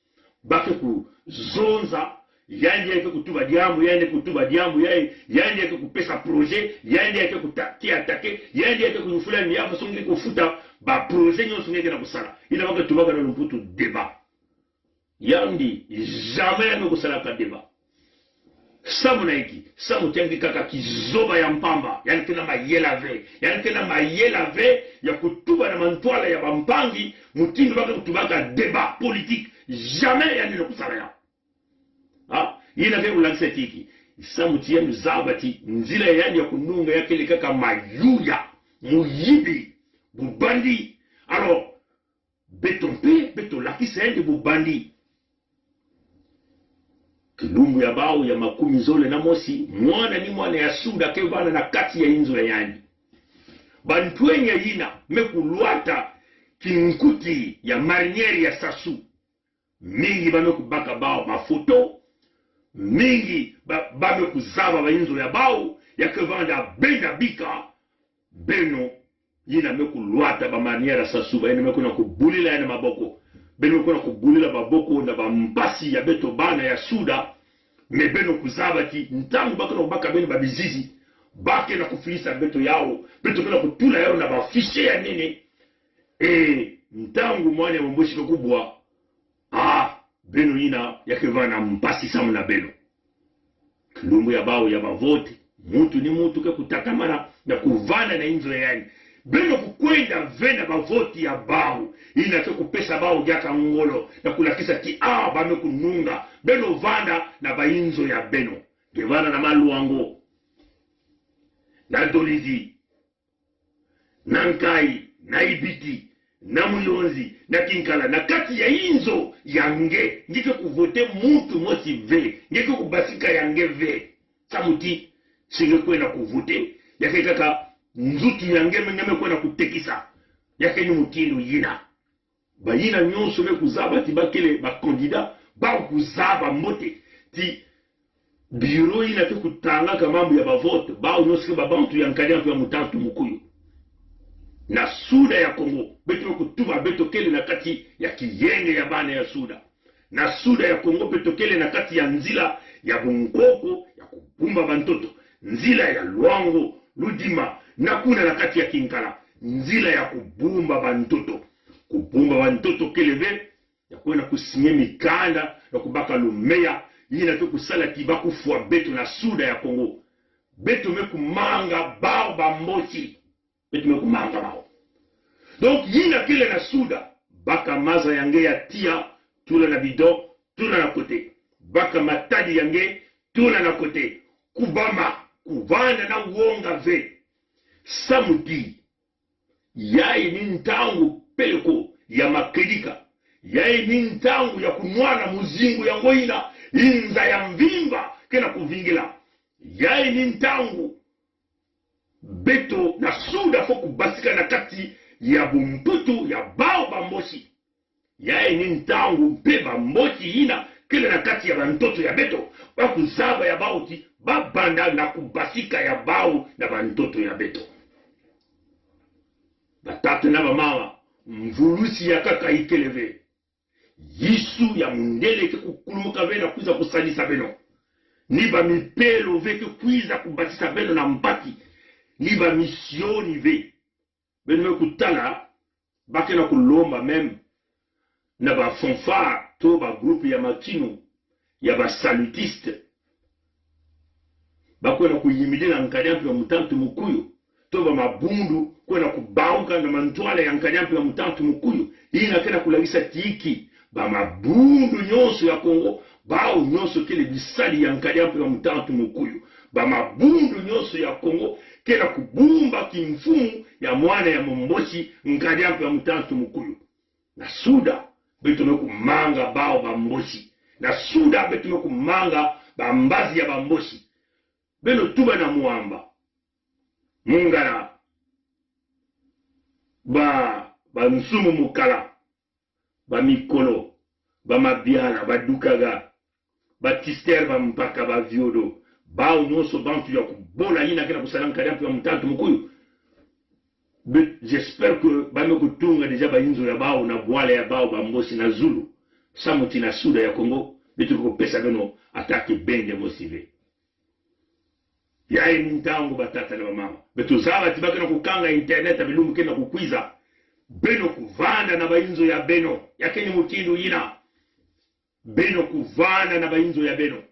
J: bake kuzonza yandi yake kutuba diamu yandi kutuba diamu yandi yake kupesa projet yandi yake kutakia atake yandi yake kunufula ni yafa songe kufuta ba projet nyonso ngeke na kusala ila baka tubaka na lumputu débat yandi jamais no kusala ka débat samu na iki samu tiangi kaka kizoba ya mpamba yani kena mayelave ya kutuba na mantwala ya bampangi mutindo baka kutubaka débat politique jamais yani no kusala yina ke ulangise tiki samuti yenu zabati nzila yani ya kununga yake ile kaka mayuya muyibi bubandi alors beton la kisende bubandi kilumbu ya bao ya makumi zole na mosi mwana ni mwana ya suda ke bana na kati ya inzo ya yani bantwenya yina mekuluata kinkuti ya marinieri ya sasu mingi bamekubaka bao mafoto mingi bamekuzaba bainzo ya bao yakevanda benda bika beno yina mekuluata ba marinieri ya sasu bayina mekuna kubulila yana maboko beno mekuna kubulila baboko na bampasi ya beto bana ya suda me beno kuzaba ki ntangu bakana kubaka beno babizizi bake na kufilisa beto yao beto kuna kutula yao na bafishe ya nini ntangu mwana ya mboshi kubwa beno yina yakevana mpasi samu na beno kilumbu ya bao ya bavote mutu ni mutu ke kutakamana na kuvana na inzo yani beno kukwenda vena bavoti ya bao ina ke kupesa bao jaka ngolo na kulakisa ki bame kununga beno vanda na bainzo ya beno gevana na maluango na dolizi na nkai na ibiti na muyonzi na kinkala na kati ya inzo yange ngike kuvote mutu mosi ve ngike kubasika yange ve samuti singe kwena kuvote yake kaka nzutu yange mengeme kwena kutekisa yake ni mutindo yina bayina nyonso me kuzaba ti bakele ba kandida ba kuzaba mote ti biro yina te kutanga kamambo ya bavote ba nyonso ba bantu yankali ya mutantu mukuyu na suda ya Kongo beto kutuba beto kele na kati ya kiyenge ya bana ya suda na suda ya Kongo beto kele na kati ya nzila ya Bunkoko ya kubumba bantoto nzila ya Luango Ludima na kuna na kati ya Kinkala nzila ya kubumba bantoto keleve ya kwenda kusinye mikanda na kubaka lumeya yina to kusala kibaku fwa beto na suda ya Kongo beto mekumanga bao bambochi betu mekumanga bao donc yina kile na suda baka maza yange ya tia tula na bidon tula na kote baka matadi yange tula na kote kubama kuvanda na uonga ve samuti yai ni ntangu peleko ya makedika yai ni ntangu ya kunwana muzingu ya ngoina inza ya mvimba kena kuvingila yai ni ntangu beto na suda fo kubasika na kati ya bumputu ya bao bamboshi yai ni ntangu mpe bamboshi ina kele na kati ya bantoto ya beto bakuzaba ya bao ti babanda na kubasika ya bao na bantoto ya beto batatu na bamama mvulusi ya kaka ikeleve yisu ya mundele ke kukulumuka ve na kuiza kusalisa beno niba mipelo ve ke kuiza kubasisa beno na mpati niba misioni ve beno kutala bake na kulomba meme na ba fanfare to ba groupe ya makino ya ba salutiste bakwena kuyimidila nkadampi ya mutantu mukuyo to ba mabundu kwena kubauka na mantwala ya nkadampi ya mutantu mukuyo ina kena kulagisa tiki ba mabundu nyonso ya Kongo bao nyonso kele bisali ya nkadampi ya mutantu mukuyo ba mabundu nyonso ya Kongo kena kubumba kimfumu ya mwana ya momboshi nkadampi ya mutantu mukuyo na suda betu mekumanga bao bamboshi na suda betu mekumanga bambazi ya bamboshi beno tuba na muamba mungana ba nsumu mukala ba mikolo ba mabiala ba dukaga ba tister ba mpaka ba viodo ba nyonso bantu ya kubola yina kena kusala nkadampi ya mutantu mukuyu. J'espère que bameko tunga deja ba inzo ya bao na bwale ya bao ba mbosi na Zulu samuti na suda ya Kongo betu ko pesa beno atake bende mosive yai ntangu batata na mama betu zaba tibaka na kukanga internet abilumu kena kukwiza beno kuvanda na bainzo ya beno yakeni mutindu yina beno kuvanda na bainzo ya beno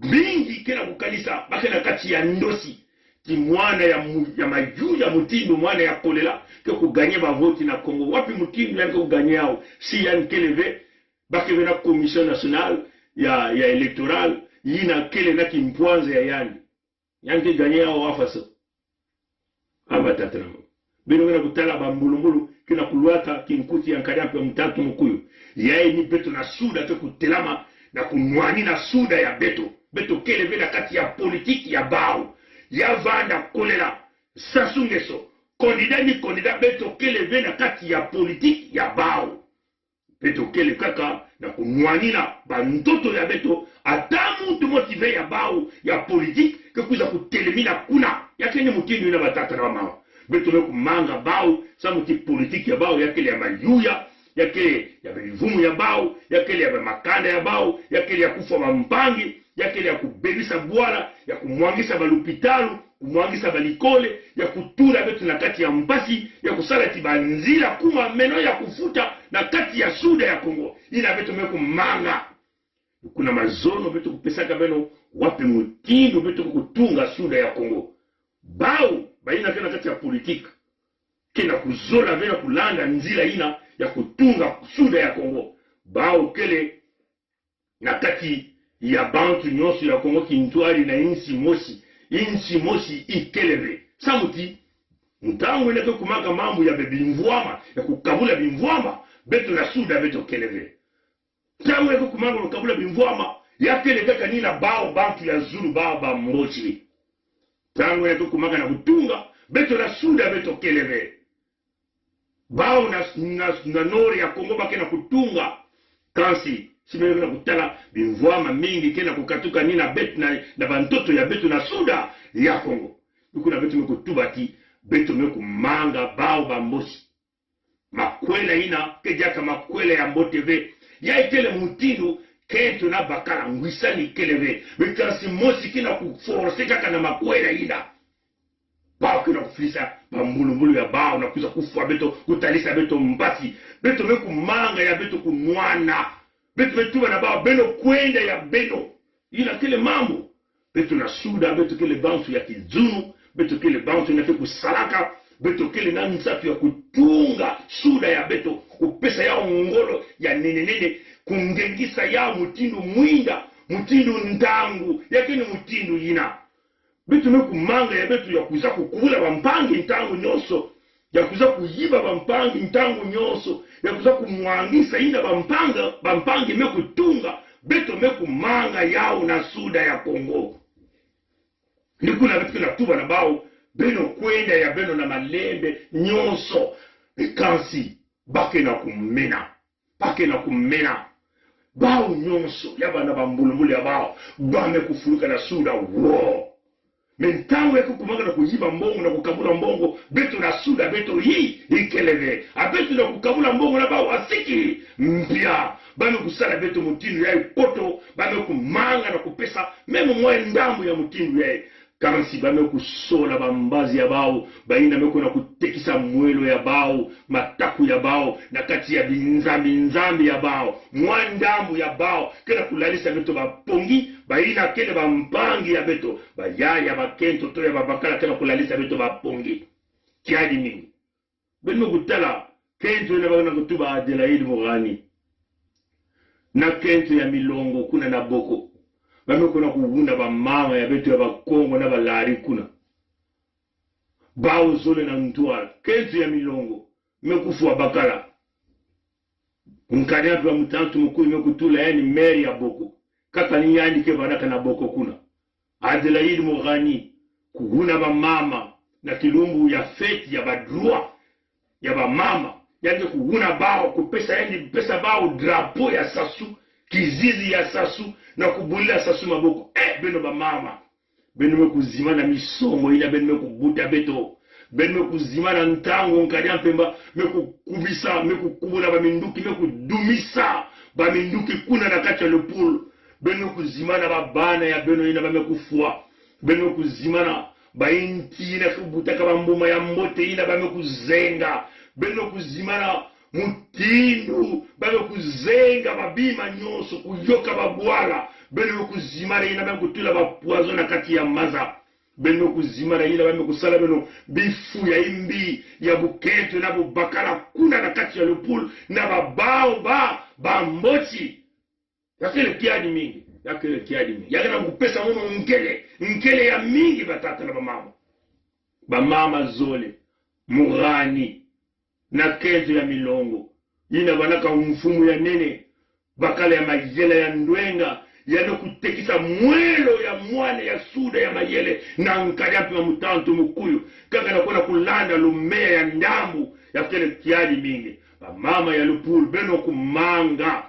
J: mingi kena kukalisa baka na kati ya ndosi ti mwana ya maju ya mutindu mwana ya kolela ke kuganye bavoti na Kongo wapi mutindu yanke kuganye yao si yankeleve bakebe na commission nationale ya électorale yina kele na kimpwanze ya yani gagné au afasa abatatra bino ngena kutala bambulumbulu kina kulwata kinkuti yankari ampe mtatu mkuyu yae ni beto na suda te kutelama na kunwani na suda ya beto kele vena kati ya politiki ya bao ya vanda kolela sasungeso kandida beto kele vena kati ya politiki ya bao beto kele kaka na kunwani na bantoto ya beto atamu tu motive ya bao ya politiki ke kuza kutelemina kuna yakene mutinu na batata na mama beto me kumanga bao sa muti politiki ya bao yakele ya mayuya yakele ya bivumu ya bao yakele ya makanda ya bao yakele ya kufa mampangi yakele ya kubebisa bwala ya kumwangisa balupitalu kumwangisa balikole ya kutula betu na kati ya mpasi ya kusala tibanzila kuma meno ya kufuta na kati ya suda ya Kongo ina betu me kumanga kuna mazono betu kupesaka beno wapi mutindo betu kutunga suda ya Kongo bao baina kena kati ya politiki kena kuzola vena kulanda nzila ina ya kutunga suda ya Kongo bao kele na kati ya bantu nyonso ya Kongo kintwari na insi mosi ikeleve samuti mtangu inake kumaka mambo ya bebimvwama ya kukabula bimvwama beto na suda beto keleve mtangu inake kumaka kukabula bimvwama ya kele kaka nina bao bantu ya Zulu bao ba mrochi mtangu inake kumaka na kutunga beto na suda beto keleve bao na nori ya Kongo bakena kutunga kansi simele na kutala bimvwama mingi kena kukatuka nina betu na bantoto ya betu na suda ya Kongo kuna betu mekutubati betu mekumanga bao bambosi makwela ina kejaka makwela ya mboteve ya itele mutindo kento na bakala ngwisani keleve bekansi mosi kina kuforce kaka na makwela ina bao kina kufisa bambulumbulu ya bao na kuza kufa beto kutalisa beto mbasi beto mekumanga ya beto kunwana beto betuba na bao beno kwenda ya beno ina kile mambo beto na suda beto kile bantu ya kizunu beto kile bantu na kusalaka beto kile na nsafi ya kutunga suda ya beto kupesa ya ngolo ya nene kungengisa ya mutindo mwinda mutindo ntangu yakini mutindo yina beto mekumanga ya beto ya kuza kukula bampangi ntangu nyoso ya kuza kuyiba bampangi ntangu nyoso ya kuza kumwangisa ina bampangi mekutunga beto mekumanga yao na suda ya Kongo nikuna beto na tuba na bao beno kwenda ya beno na malembe nyonso ekansi bake na kumena bao nyonso yaba na bambulumbulu ya bao bame kufuruka na suda wo mentango ya kukumanga na kuyiba mbongo na kukabula mbongo beto na suda beto hii ikeleve abeto na kukabula mbongo na bao asiki mpya bame kusala beto mutindo ya poto bame kumanga na kupesa memo mwe ndambu ya mutindo ya kansi bame kusola bambazi ya bao baina meko na kutekisa mwelo ya bao mataku ya bao na kati ya binzambi ya bao mwandambu ya bao kena kulalisa beto bapongi baina kele bampangi ya beto bayaya bakento to ya babakala kena kulalisa beto bapongi kiadi mingi beno kutala kento na bana kutuba Adelaide Mogani na kento ya Milongo kuna na Boko bame kuna kuvunda bamama ya betu ya bakongo na balari kuna bao zole na ntwala kento ya Milongo mekufu bakala unkanya kwa mtantu mkuu mekutula yani meri ya Boko kaka ni yani ke baraka na Boko kuna Adelaide Mogani kuvuna bamama na kilumbu ya feti ya badrua ya bamama yani kuvuna bao kupesa yani pesa bao drapo ya sasu kizizi ya sasu na kubulila sasu maboko beno bamama beno mekuzima na misomo ina beno mekubuta beto beno mekuzima na ntango nkanya mpemba mekukubisa mekukubula baminduki mekudumisa baminduki kuna na kati ya lepulu beno mekuzima na babana ya beno ina bamekufua beno mekuzima na bainti ina kubuta kabambuma ya mbote ina bamekuzenga beno mekuzima na mutindu bame kuzenga babima nyonso kuyoka babwala bene kuzimana ina bame kutula bapoison na kati ya maza beno kuzima na yila bano kusala beno bifu ya imbi ya buketo na bubakala kuna na kati ya lupul na babao ba mboti yakele kiadi mingi yakana kupesa mono nkele ya mingi batata na bamama zole murani na kezo ya milongo ina banaka mfumu ya nene bakala ya majela ya ndwenga yano kutekisa mwelo ya mwane ya suda ya mayele na nkariapi wa mutantu mukuyu kaka nakona kulanda lumea ya ndambu ya kele kiadi mingi mama ya lupulu beno kumanga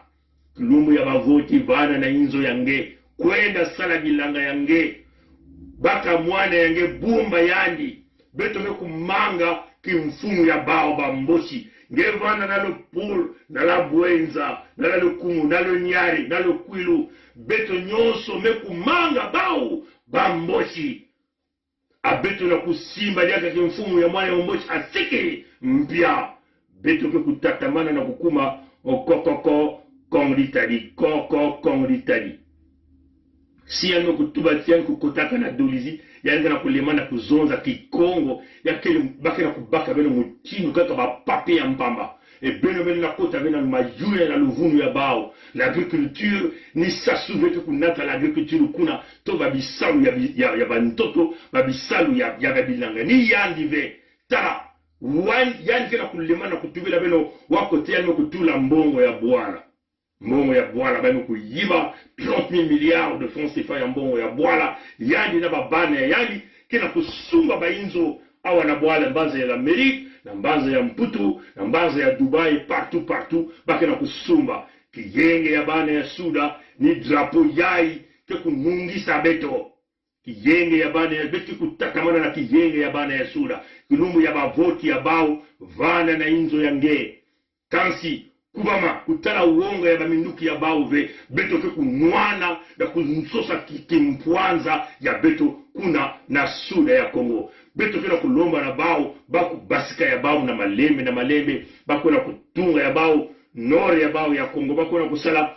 J: lumu ya bavoti vana na inzo yange kwenda sala bilanga yange baka mwane yange bumba yandi beto me kumanga kimfumu ya bao bamboshi ngevana nalo pul nala bwenza nala lukumu nalo nyari nalo kwilu beto nyonso me kumanga bao bamboshi abeto na kusimba yaka kimfumu ya mwana mboshi asike mpya beto ke kutatamana na kukuma okokoko kongritadi si yano kutuba tiyan kukotaka na dolizi yanga na kulemana kuzonza kikongo yakele bakena kubaka beno mutino kaka bapape ya mpamba e beno na kota beno majue na luvunu ya bao l'agriculture ni sasuve ke kunata l'agriculture kuna to babisalu ya bantoto babisalu ya babilanga ni yandive tara yani kena kulemana kutubila beno wakote yano kutula mbongo ya bwala mbongo ya bwala bano kuyiba 30 milliards de francs CFA ya mbongo ya bwala yandi na babana yandi kena kusumba bainzo awa na bwala mbanza ya Amerika na mbanza ya Mputu na mbanza ya Dubai partout bakena kusumba kiyenge ya bana ya Suda ni drapo yai ke kunungisa beto kiyenge ya bana ya beto kutakamana na kiyenge ya bana ya Suda kilumbu ya bavoti ya bao vana na inzo ya nge kansi kubama kutala uongo ya baminduki ya bauve beto ke kunwana na kunsosa kimpwanza ya beto kuna na Suda ya Kongo beto ke na kulomba na bao baku basika ya bao na malembe baku na kutunga ya bao nore ya bao ya Kongo baku na kusala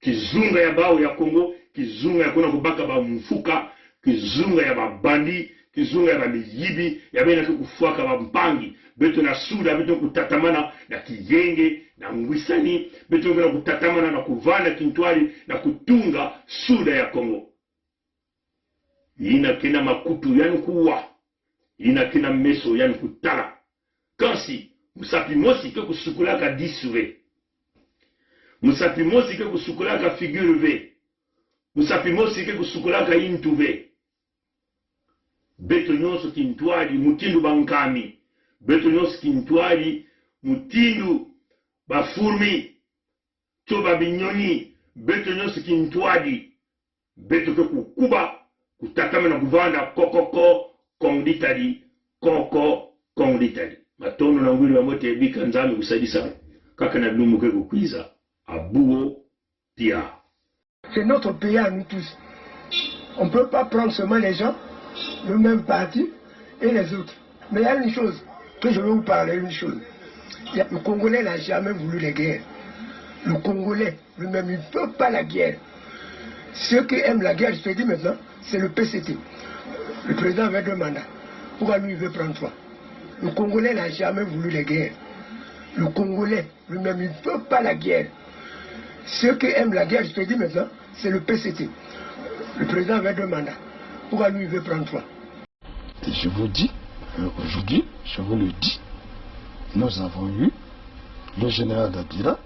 J: kizunga ya bao ya Kongo kizunga ya kuna kubaka ba mfuka kizunga ya babandi kizunga ya bamiyibi ya bena kufuaka ba mpangi beto na Suda beto kutatamana na kiyenge na ngwisani beto na kutatamana na kuvana kintwali na kutunga Suda ya Kongo ina kina makutu yani kuwa ina kina meso yani kutala kansi musapi mosi ke kusukulaka disuve musapi mosi ke kusukulaka figure v musapi mosi ke kusukulaka intuve beto nyonso kintwali mutindu bankami beto nyonso kintwali mutindu bafurmi to babinyoni beto nyonso kintwali beto ke kukuba kutatama na kuvanda kokoko kongditali koko kongditali matono na ngwili wa mote bika nzami usadisa kaka na blumu ke kukwiza abuo tia.
M: C'est notre pays à nous tous. On ne peut pas prendre seulement les gens le même parti et les autres. Mais il y a une chose que je veux vous parler, une chose. Le Congolais n'a jamais voulu les guerres. Le Congolais lui-même, il ne veut pas la guerre. Ceux qui aiment la guerre, je te dis maintenant, c'est le PCT. Le président avait 2 mandats. Pourquoi lui, il veut prendre 3? Le Congolais n'a jamais voulu les guerres. Le Congolais lui-même, il ne veut pas la guerre. Ceux qui aiment la guerre, je te dis maintenant, c'est le PCT. Le président avait 2 mandats. Pourquoi lui, il veut prendre 3?
N: Et je vous dis, aujourd'hui, je vous le dis, nous avons eu le général Dabira,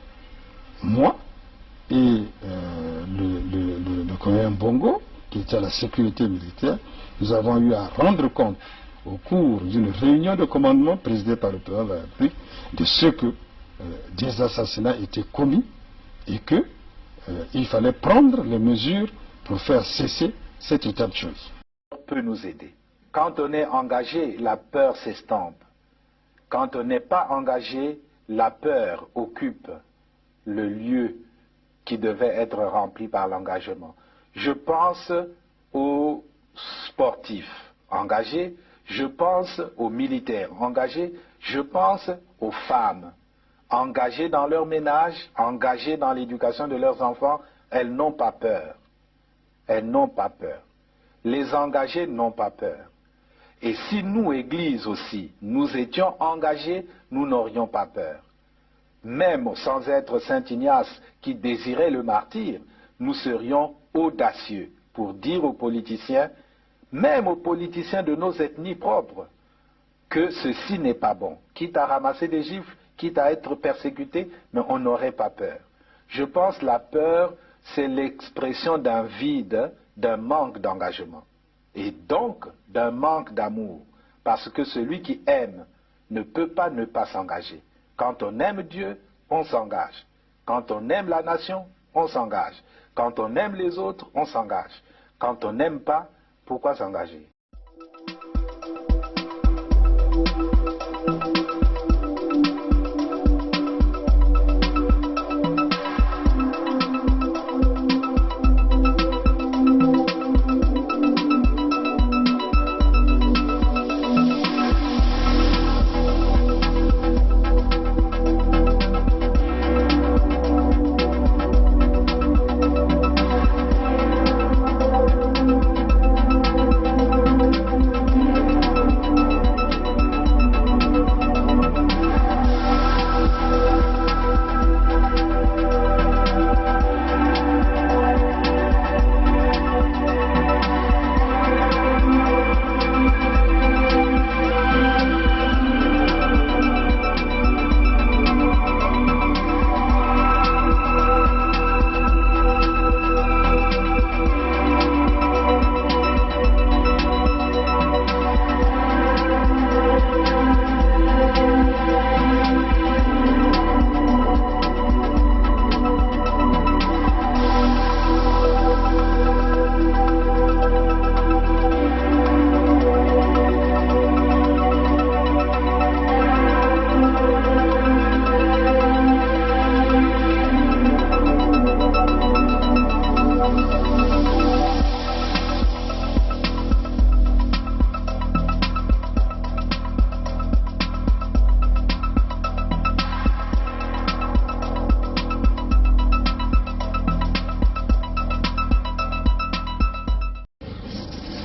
N: moi et le colonel Bongo, qui était à la sécurité militaire. Nous avons eu à rendre compte au cours d'une réunion de commandement présidée par le président de la République de ce que des assassinats étaient commis et que il fallait prendre les mesures pour faire cesser cet état de choses.
O: Peut nous aider. Quand on est engagé, la peur s'estompe. Quand on n'est pas engagé, la peur occupe le lieu qui devait être rempli par l'engagement. Je pense aux sportifs engagés, je pense aux militaires engagés, je pense aux femmes engagées dans leur ménage, engagées dans l'éducation de leurs enfants. Elles n'ont pas peur. Elles n'ont pas peur. Les engagés n'ont pas peur. Et si nous, Église aussi, nous étions engagés, nous n'aurions pas peur. Même sans être Saint Ignace qui désirait le martyre, nous serions audacieux pour dire aux politiciens, même aux politiciens de nos ethnies propres, que ceci n'est pas bon. Quitte à ramasser des gifles, quitte à être persécuté, mais on n'aurait pas peur. Je pense que la peur, c'est l'expression d'un vide, d'un manque d'engagement. Et donc, d'un manque d'amour. Parce que celui qui aime ne peut pas ne pas s'engager. Quand on aime Dieu, on s'engage. Quand on aime la nation, on s'engage. Quand on aime les autres, on s'engage. Quand on n'aime pas, pourquoi s'engager?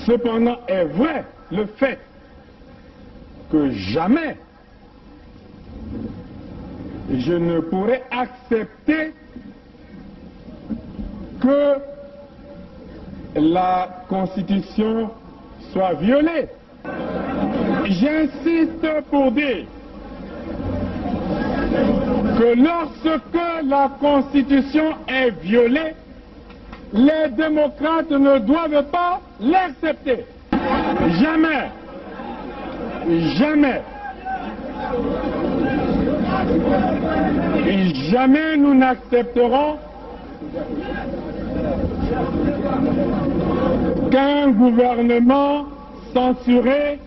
A: Cependant est vrai le fait que jamais je ne pourrais accepter que la Constitution soit violée. J'insiste pour dire que lorsque la Constitution est violée, les démocrates ne doivent pas l'accepter. Jamais. Jamais. Et jamais nous n'accepterons qu'un gouvernement censuré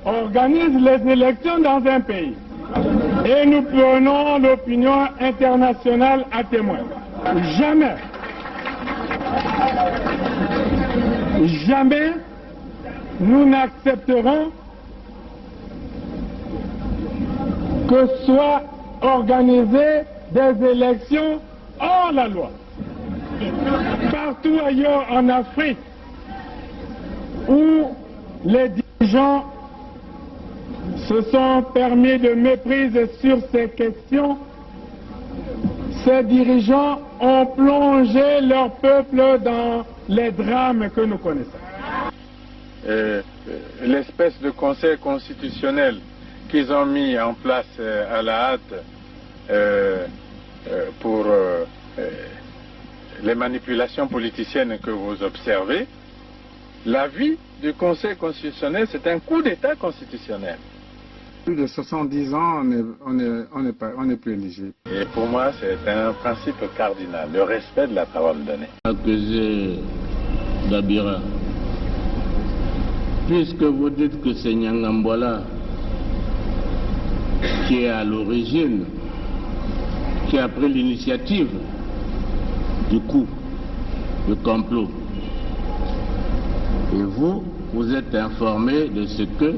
A: organise les élections dans un pays. Et nous prenons l'opinion internationale à témoin. Jamais. Jamais nous n'accepterons que soient organisées des élections hors la loi. Partout ailleurs en Afrique où les dirigeants se sont permis de méprise sur ces questions, ces dirigeants ont plongé leur peuple dans les drames que nous connaissons.
E: L'espèce de conseil constitutionnel qu'ils ont mis en place à la hâte pour les manipulations politiciennes que vous observez, l'avis du conseil constitutionnel, c'est un coup d'État constitutionnel.
P: Plus de 70 ans, on n'est plus éligible.
E: Et pour moi, c'est un principe cardinal, le respect de la parole donnée.
Q: Accusé d'Abira, puisque vous dites que c'est Nyangambola qui est à l'origine, qui a pris l'initiative du coup, du complot, et vous êtes informé de ce que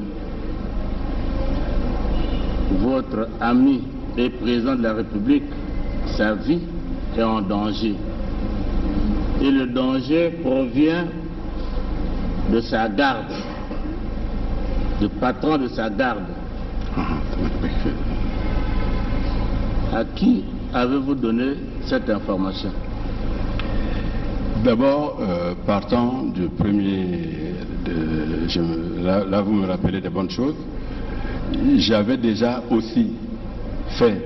Q: votre ami et président de la République, sa vie est en danger. Et le danger provient de sa garde, le patron de sa garde. À qui avez-vous donné cette information?
D: D'abord, partant du premier, là vous me rappelez des bonnes choses, j'avais déjà aussi fait,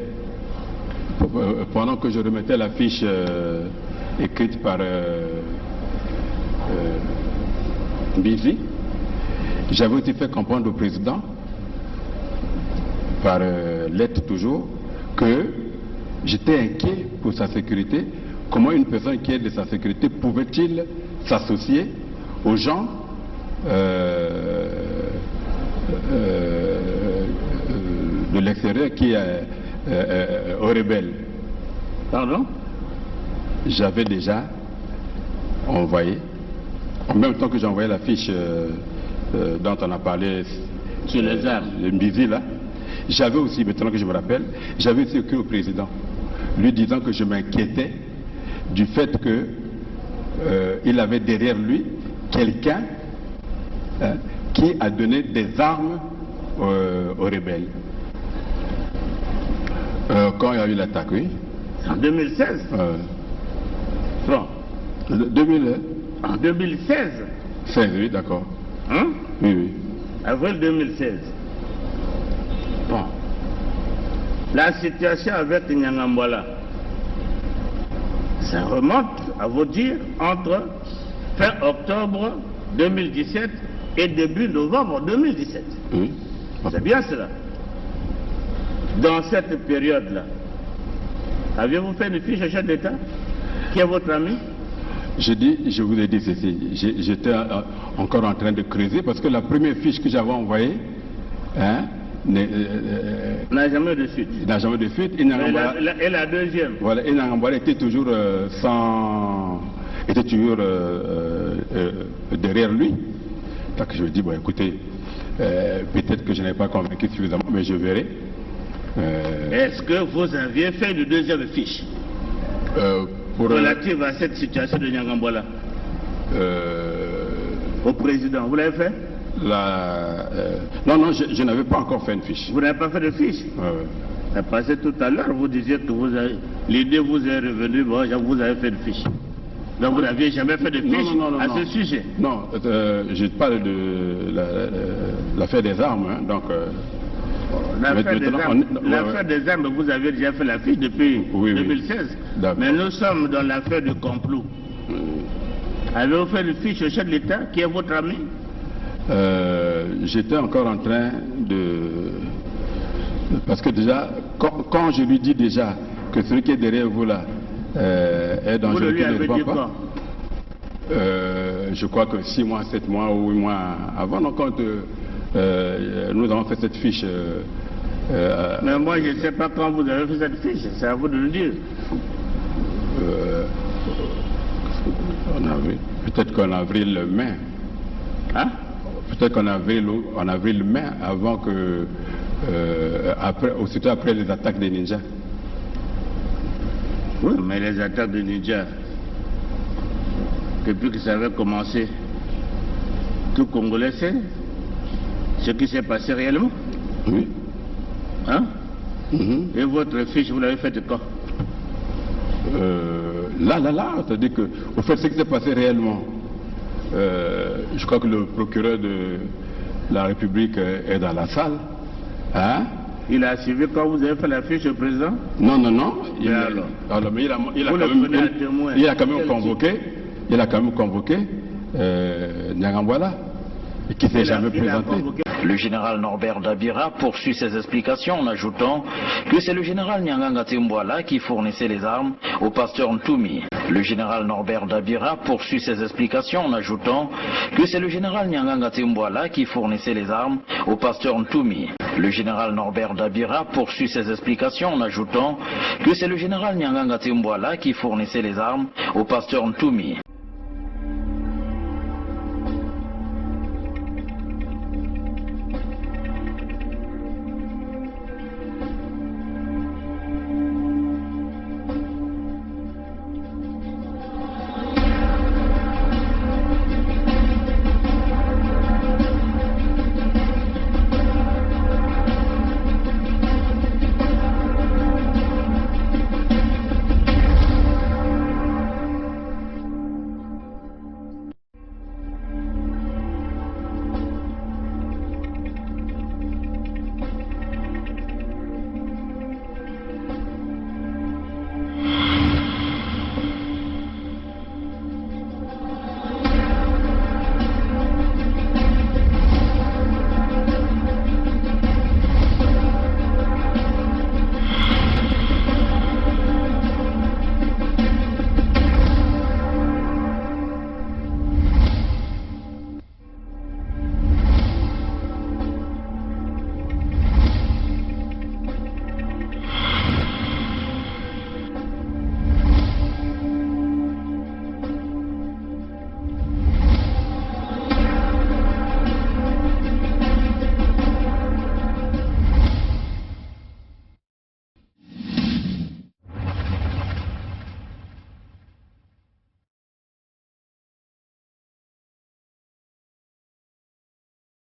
D: pendant que je remettais la fiche écrite par Bizi, j'avais aussi fait comprendre au président, par lettre toujours, que j'étais inquiet pour sa sécurité. Comment une personne qui est de sa sécurité pouvait-il s'associer aux gens de l'extérieur qui est aux rebelles?
Q: Pardon?
D: J'avais déjà envoyé, en même temps que j'envoyais la fiche dont on a parlé
Q: sur les armes,
D: le Mbizi là, j'avais aussi, maintenant que je me rappelle, j'avais aussi écrit au président, lui disant que je m'inquiétais du fait qu'il avait derrière lui quelqu'un qui a donné des armes aux rebelles. Quand il y a eu l'attaque, oui.
Q: En 2016 Bon.
D: 2000,
Q: en 2016
D: 16, oui, d'accord.
Q: Hein?
D: Oui, oui.
Q: Avril 2016. Bon. La situation avec Nyangambwala, ça remonte, à vous dire, entre fin octobre 2017 et début novembre 2017.
D: Oui.
Q: C'est bien cela. Dans cette période-là, avez-vous fait une fiche au chef d'État? Qui est votre ami?
D: Je vous ai dit ceci, j'étais encore en train de creuser parce que la première fiche que j'avais envoyée
Q: n'a jamais eu de suite.
D: N'a jamais de suite.
Q: Et la deuxième?
D: Voilà, et Nyangambwala était toujours était toujours derrière lui. Donc je me dis, bon écoutez, peut-être que je n'ai pas convaincu suffisamment, mais je verrai.
Q: Est-ce que vous aviez fait une deuxième fiche relative à cette situation de Nyangambwala au président? Vous l'avez fait?
D: Non, je n'avais pas encore fait une fiche.
Q: Vous n'avez pas fait de fiche? Parce que tout à l'heure, vous disiez que l'idée vous est revenue, bon, vous avez fait une fiche. Donc vous n'aviez jamais fait de fiche à ce sujet?
D: Non, je parle de l'affaire des armes, hein, donc...
Q: L'affaire des armes, vous avez déjà fait la fiche depuis 2016. Oui. Mais nous sommes dans l'affaire du complot. Avez-vous fait une fiche au chef de l'État, qui est votre ami?
D: J'étais encore en train de... Parce que déjà, quand je lui dis déjà que celui qui est derrière vous là est dangereux,
Q: vous lui avez dit quoi?
D: Je crois que 6 mois, 7 mois ou 8 mois avant, donc quand nous avons fait cette fiche...
Q: Mais moi je ne sais pas quand vous avez fait cette fiche, c'est à vous de le dire.
D: Peut-être qu'en avril-mai.
Q: Hein?
D: Peut-être qu'en avril-mai, avant que... aussitôt après les attaques des ninjas.
Q: Oui, mais les attaques des ninjas, depuis que ça avait commencé, tout Congolais sait ce qui s'est passé réellement.
D: Oui.
Q: Hein? Et votre fiche, vous l'avez faite quand?
D: C'est-à-dire que, au fait, ce qui s'est passé réellement, je crois que le procureur de la République est dans la salle. Hein?
Q: Il a suivi quand vous avez fait la fiche au président?
D: Non. Il a quand même convoqué Nyangambwala, qui ne s'est jamais présenté.
R: Le général Norbert Dabira poursuit ses explications en ajoutant que c'est le général Nyanganga Timbwala qui fournissait les armes au pasteur Ntoumi. Le général Norbert Dabira poursuit ses explications en ajoutant que c'est le général Nyanganga Timbwala qui fournissait les armes au pasteur Ntoumi. Le général Norbert Dabira poursuit ses explications en ajoutant que c'est le général Nyanganga Timbwala qui fournissait les armes au pasteur Ntoumi.